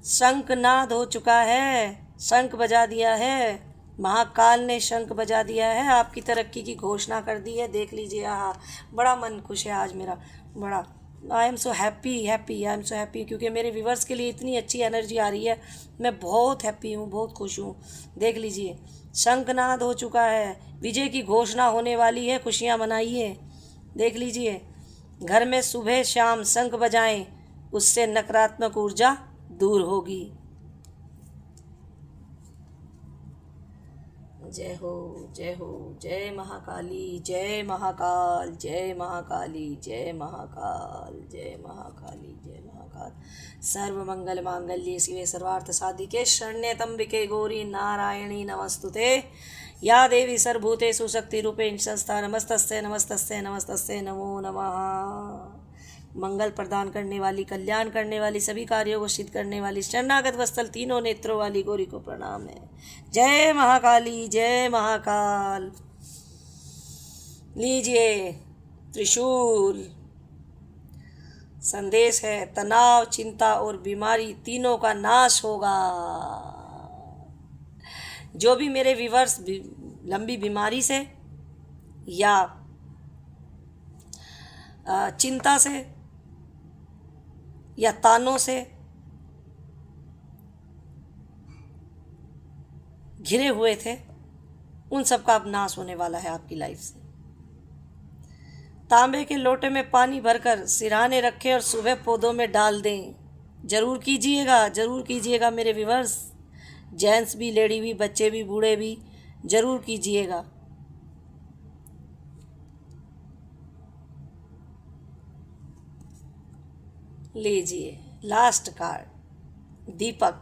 शंखनाद हो चुका है, शंख बजा दिया है, महाकाल ने शंख बजा दिया है, आपकी तरक्की की घोषणा कर दी है। देख लीजिए, हाँ बड़ा मन खुश है आज मेरा, बड़ा आई एम सो हैप्पी क्योंकि मेरे व्यूवर्स के लिए इतनी अच्छी एनर्जी आ रही है। मैं बहुत हैप्पी हूँ, बहुत खुश हूँ। देख लीजिए शंखनाद हो चुका है, विजय की घोषणा होने वाली है, खुशियाँ मनाइए। देख लीजिए, घर में सुबह शाम शंख बजाएं, उससे नकारात्मक ऊर्जा दूर होगी। जय हो जय हो, जय महाकाली, जय महाकाल, जय महाकाली, जय महाकाल, जय महाकाली, जय महाकाल। सर्व मंगल मांगल्ये शिवे सर्वार्थ साधिके शरण्ये त्र्यंबके गौरी नारायणी नमस्तुते। या देवी सर्वभूतेषु शक्तिरूपेण संस्था। नमस्तस्यै नमस्तस्यै नमस्तस्यै नमो नमः। मंगल प्रदान करने वाली, कल्याण करने वाली, सभी कार्यों को सिद्ध करने वाली, शरणागत वत्सल तीनों नेत्रों वाली गौरी को प्रणाम है। जय महाकाली, जय महाकाल। लीजिए त्रिशूल, संदेश है, तनाव, चिंता और बीमारी तीनों का नाश होगा। जो भी मेरे व्यूवर्स लंबी बीमारी से या चिंता से या तानों से घिरे हुए थे, उन सब का अब नाश होने वाला है आपकी लाइफ से। तांबे के लोटे में पानी भरकर सिरहाने रखें और सुबह पौधों में डाल दें। जरूर कीजिएगा मेरे व्यूवर्स, जेंट्स भी, लेडी भी, बच्चे भी, बूढ़े भी, जरूर कीजिएगा। लीजिए लास्ट कार्ड, दीपक,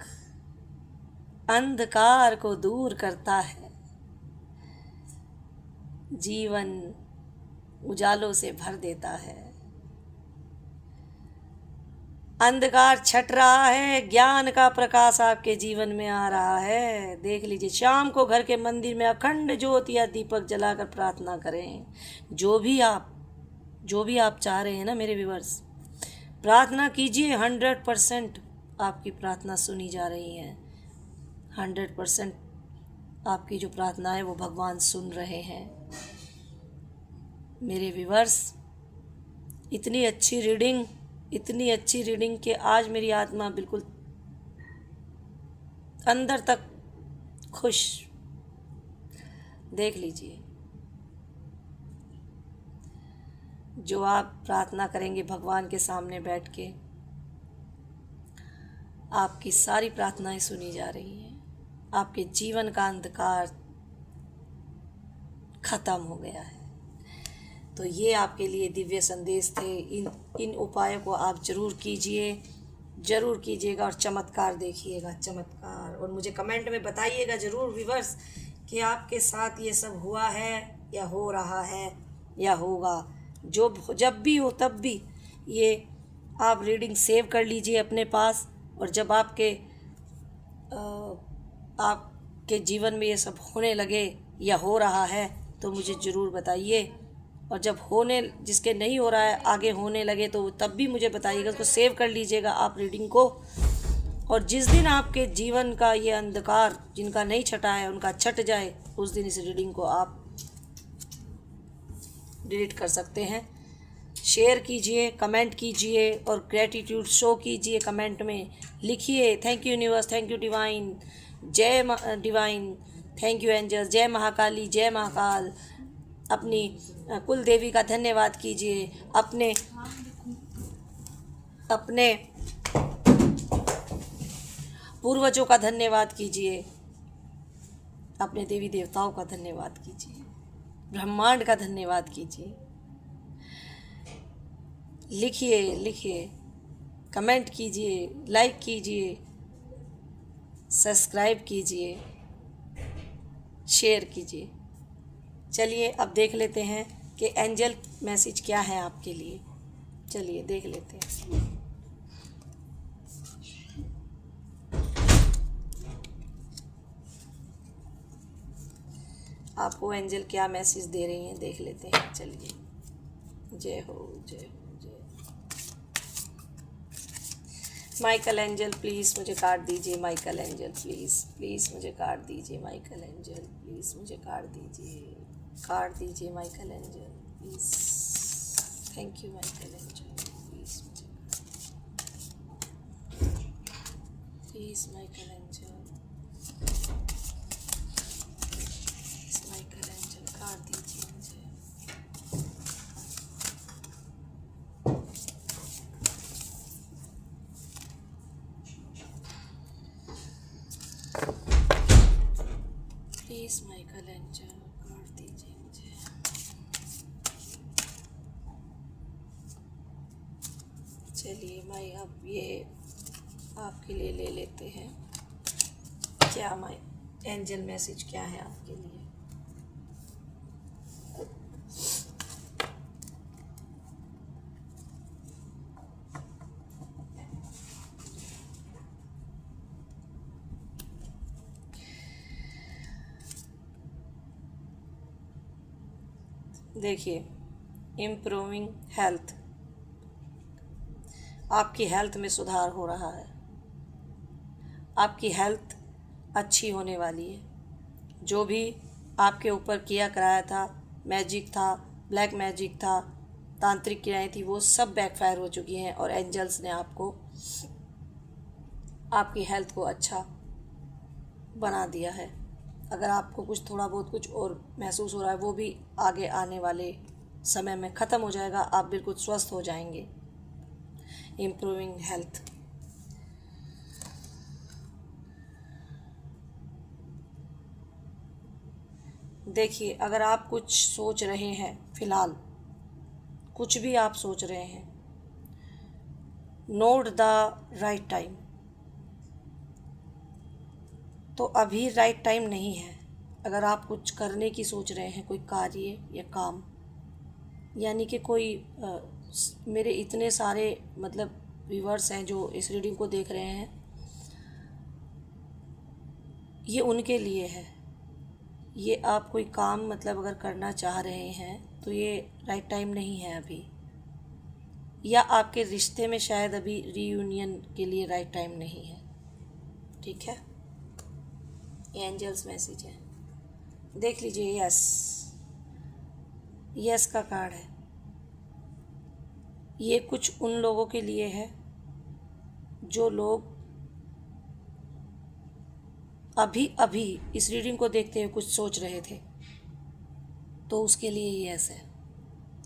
अंधकार को दूर करता है, जीवन उजालों से भर देता है। अंधकार छट रहा है, ज्ञान का प्रकाश आपके जीवन में आ रहा है। देख लीजिए, शाम को घर के मंदिर में अखंड ज्योत या दीपक जलाकर प्रार्थना करें। जो भी आप चाह रहे हैं ना मेरे व्यूअर्स, प्रार्थना कीजिए। 100% आपकी प्रार्थना सुनी जा रही है। 100% आपकी जो प्रार्थना है वो भगवान सुन रहे हैं। मेरे व्यूअर्स, इतनी अच्छी रीडिंग कि आज मेरी आत्मा बिल्कुल अंदर तक खुश। देख लीजिए, जो आप प्रार्थना करेंगे भगवान के सामने बैठ के, आपकी सारी प्रार्थनाएं सुनी जा रही हैं। आपके जीवन का अंधकार खत्म हो गया है। तो ये आपके लिए दिव्य संदेश थे। इन उपायों को आप ज़रूर कीजिएगा और चमत्कार देखिएगा, चमत्कार। और मुझे कमेंट में बताइएगा ज़रूर व्यूअर्स कि आपके साथ ये सब हुआ है या हो रहा है या होगा। जब भी हो तब भी ये आप रीडिंग सेव कर लीजिए अपने पास। और जब आपके जीवन में ये सब होने लगे या हो रहा है तो मुझे ज़रूर बताइए। और जब जिसके नहीं हो रहा है आगे होने लगे तो तब भी मुझे बताइएगा। उसको सेव कर लीजिएगा आप रीडिंग को। और जिस दिन आपके जीवन का ये अंधकार जिनका नहीं छटा है उनका छट जाए, उस दिन इस रीडिंग को आप डिलीट कर सकते हैं। शेयर कीजिए, कमेंट कीजिए और ग्रेटिट्यूड शो कीजिए। कमेंट में लिखिए, thank you universe, thank you divine, divine, thank you angels, जय महाकाली, जय महाकाल। अपनी कुल देवी का धन्यवाद कीजिए, अपने पूर्वजों का धन्यवाद कीजिए, अपने देवी देवताओं का धन्यवाद कीजिए, ब्रह्मांड का धन्यवाद कीजिए। लिखिए, कमेंट कीजिए, लाइक कीजिए, सब्सक्राइब कीजिए, शेयर कीजिए। चलिए अब देख लेते हैं कि एंजल मैसेज क्या है आपके लिए। चलिए देख लेते हैं। आपको एंजल क्या मैसेज दे रही हैं, देख लेते हैं। चलिए, जय हो, जय हो, जय। माइकल एंजल प्लीज़ मुझे कार्ड दीजिए। माइकल एंजल प्लीज़ मुझे कार्ड दीजिए। माइकल एंजल प्लीज़ मुझे कार्ड दीजिए। Michael angel please. Thank you Michael angel, please Michael angel, Michael angel card दीजिए मुझे। प्लीज़ माइकल एंजल कार्ड दीजिए मुझे। चलिए मैं अब ये आपके लिए ले लेते हैं। क्या एंजल मैसेज क्या है आपके लिए। देखिए, इम्प्रूविंग हेल्थ, आपकी हेल्थ में सुधार हो रहा है। आपकी हेल्थ अच्छी होने वाली है। जो भी आपके ऊपर किया कराया था, मैजिक था, ब्लैक मैजिक था, तांत्रिक क्रियाएं थी, वो सब बैकफायर हो चुकी हैं। और एंजल्स ने आपकी हेल्थ को अच्छा बना दिया है। अगर आपको थोड़ा बहुत कुछ और महसूस हो रहा है, वो भी आगे आने वाले समय में ख़त्म हो जाएगा। आप बिल्कुल स्वस्थ हो जाएंगे। Improving health. देखिए, अगर आप कुछ सोच रहे हैं, फ़िलहाल कुछ भी आप सोच रहे हैं, नोट द राइट टाइम। तो अभी राइट टाइम नहीं है। अगर आप कुछ करने की सोच रहे हैं, कोई कार्य या काम, यानी कि कोई मेरे इतने सारे मतलब व्यूअर्स हैं जो इस रीडिंग को देख रहे हैं, ये उनके लिए है। ये आप कोई काम मतलब अगर करना चाह रहे हैं तो ये राइट टाइम नहीं है अभी, या आपके रिश्ते में शायद अभी रीयूनियन के लिए राइट टाइम नहीं है। ठीक है, ये एंजल्स मैसेज है, देख लीजिए। यस, यस का कार्ड है। ये कुछ उन लोगों के लिए है जो लोग अभी अभी इस रीडिंग को देखते हुए कुछ सोच रहे थे, तो उसके लिए यस है।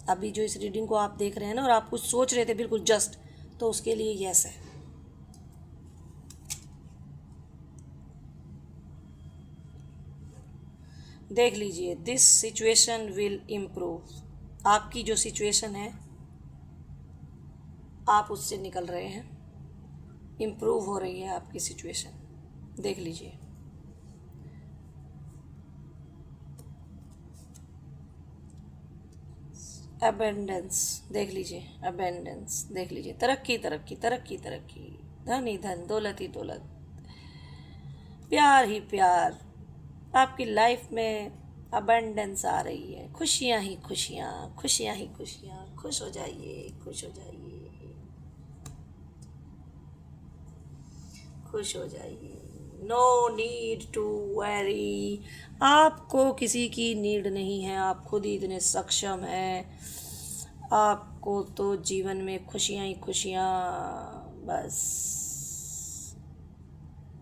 अभी जो इस रीडिंग को आप देख रहे हैं ना, और आप कुछ सोच रहे थे बिल्कुल जस्ट, तो उसके लिए यस है। देख लीजिए, दिस सिचुएशन विल इम्प्रूव। आपकी जो सिचुएशन है आप उससे निकल रहे हैं, इम्प्रूव हो रही है आपकी सिचुएशन। देख लीजिए, अबेंडेंस देख लीजिए, अबेंडेंस देख लीजिए, तरक्की तरक्की तरक्की तरक्की, धन ही धन, दौलत ही दौलत, प्यार ही प्यार। आपकी लाइफ में अबेंडेंस आ रही है, खुशियाँ ही खुशियाँ, खुशियाँ ही खुशियाँ। खुश हो जाइए, खुश हो जाइए, खुश हो जाइए। No need to worry. आपको किसी की नीड नहीं है, आप खुद ही इतने सक्षम हैं। आपको तो जीवन में खुशियाँ ही खुशियाँ, बस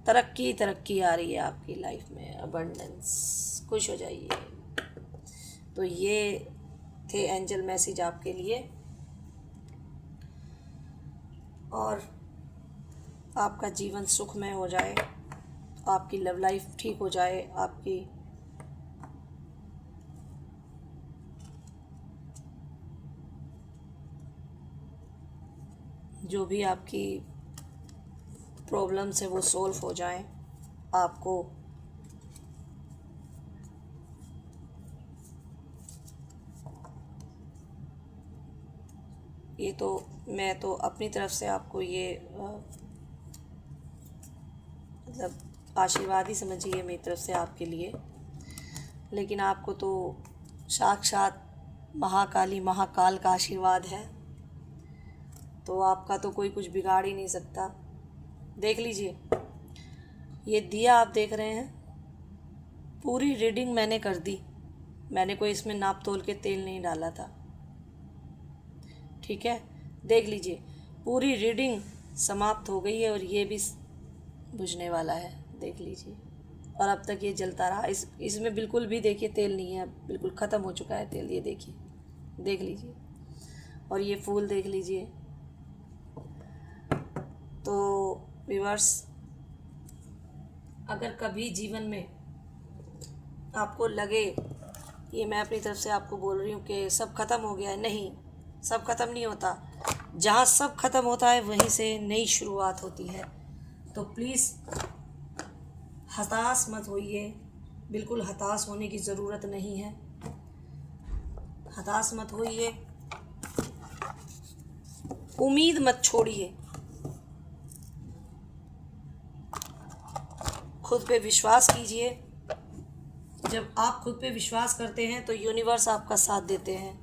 तरक्की तरक्की आ रही है आपकी लाइफ में, अबंडेंस। खुश हो जाइए। तो ये थे एंजल मैसेज आपके लिए, और आपका जीवन सुखमय हो जाए, आपकी लव लाइफ ठीक हो जाए, आपकी जो भी आपकी प्रॉब्लम्स है वो सॉल्व हो जाए। आपको ये तो मैं तो अपनी तरफ से आपको ये मतलब आशीर्वाद ही समझिए मेरी तरफ से आपके लिए। लेकिन आपको तो साक्षात महाकाली महाकाल का आशीर्वाद है, तो आपका तो कोई कुछ बिगाड़ ही नहीं सकता। देख लीजिए, ये दिया आप देख रहे हैं, पूरी रीडिंग मैंने कर दी। मैंने कोई इसमें नाप तोल के तेल नहीं डाला था। ठीक है, देख लीजिए, पूरी रीडिंग समाप्त हो गई है और ये भी बुझने वाला है। देख लीजिए, और अब तक ये जलता रहा। इसमें बिल्कुल भी देखिए तेल नहीं है, बिल्कुल ख़त्म हो चुका है तेल। ये देखिए, देख लीजिए, और ये फूल देख लीजिए। तो व्यूअर्स, अगर कभी जीवन में आपको लगे, ये मैं अपनी तरफ से आपको बोल रही हूँ कि सब ख़त्म हो गया है, नहीं, सब ख़त्म नहीं होता। जहाँ सब ख़त्म होता है वहीं से नई शुरुआत होती है। तो प्लीज़ हताश मत होइए, बिल्कुल हताश होने की ज़रूरत नहीं है। हताश मत होइए, उम्मीद मत छोड़िए, खुद पे विश्वास कीजिए। जब आप खुद पे विश्वास करते हैं तो यूनिवर्स आपका साथ देते हैं,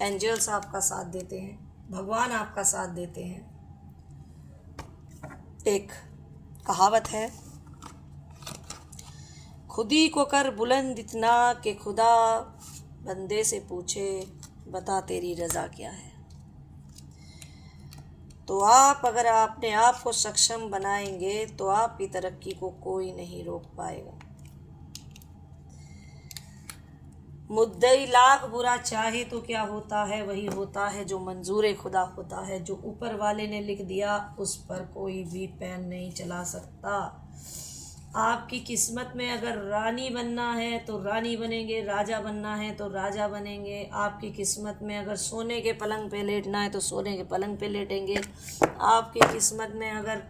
एंजल्स आपका साथ देते हैं, भगवान आपका साथ देते हैं। एक कहावत है, खुदी को कर बुलंद इतना कि खुदा बंदे से पूछे बता तेरी रज़ा क्या है। तो आप अगर अपने आप को सक्षम बनाएंगे तो आपकी तरक्की को कोई नहीं रोक पाएगा। मुद्दई लाख बुरा चाहे तो क्या होता है, वही होता है जो मंजूर खुदा होता है। जो ऊपर वाले ने लिख दिया उस पर कोई भी पेन नहीं चला सकता। आपकी किस्मत में अगर रानी बनना है तो रानी बनेंगे, राजा बनना है तो राजा बनेंगे। आपकी किस्मत में अगर सोने के पलंग पे लेटना है तो सोने के पलंग पे लेटेंगे। आपकी किस्मत में अगर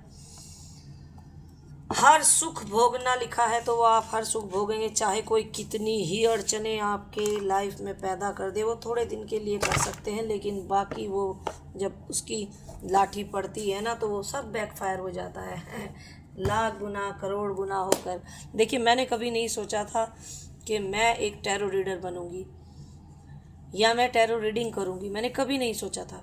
हर सुख भोगना लिखा है तो वो आप हर सुख भोगेंगे, चाहे कोई कितनी ही अड़चने आपके लाइफ में पैदा कर दे। वो थोड़े दिन के लिए कर सकते हैं, लेकिन बाकी वो जब उसकी लाठी पड़ती है ना तो वो सब बैकफायर हो जाता है लाख गुना करोड़ गुना होकर। देखिए, मैंने कभी नहीं सोचा था कि मैं एक टैरो रीडर बनूंगी या मैं टैरो रीडिंग करूंगी, मैंने कभी नहीं सोचा था।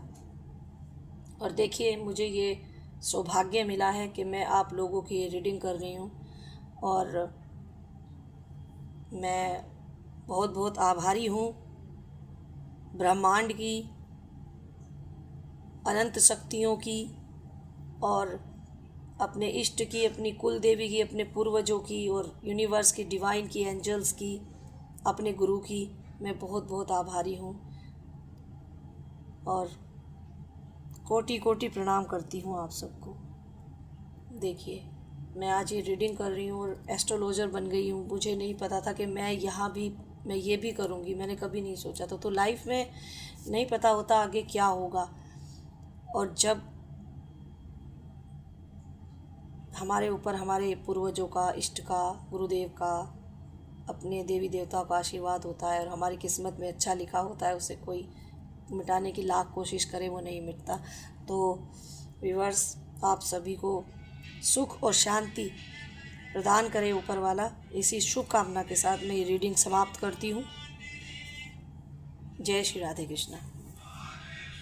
और देखिए, मुझे ये सौभाग्य मिला है कि मैं आप लोगों की ये रीडिंग कर रही हूँ, और मैं बहुत बहुत आभारी हूँ ब्रह्मांड की, अनंत शक्तियों की, और अपने इष्ट की, अपनी कुल देवी की, अपने पूर्वजों की, और यूनिवर्स की, डिवाइन की, एंजल्स की, अपने गुरु की। मैं बहुत बहुत आभारी हूँ और कोटि कोटि प्रणाम करती हूँ आप सबको। देखिए, मैं आज ये रीडिंग कर रही हूँ और एस्ट्रोलॉजर बन गई हूँ। मुझे नहीं पता था कि मैं ये भी करूँगी, मैंने कभी नहीं सोचा था। तो लाइफ में नहीं पता होता आगे क्या होगा, और जब हमारे ऊपर हमारे पूर्वजों का, इष्ट का, गुरुदेव का, अपने देवी देवताओं का आशीर्वाद होता है और हमारी किस्मत में अच्छा लिखा होता है, उसे कोई मिटाने की लाख कोशिश करे वो नहीं मिटता। तो व्यूअर्स, आप सभी को सुख और शांति प्रदान करे ऊपर वाला, इसी शुभकामना के साथ मैं ये रीडिंग समाप्त करती हूँ। जय श्री राधे कृष्णा।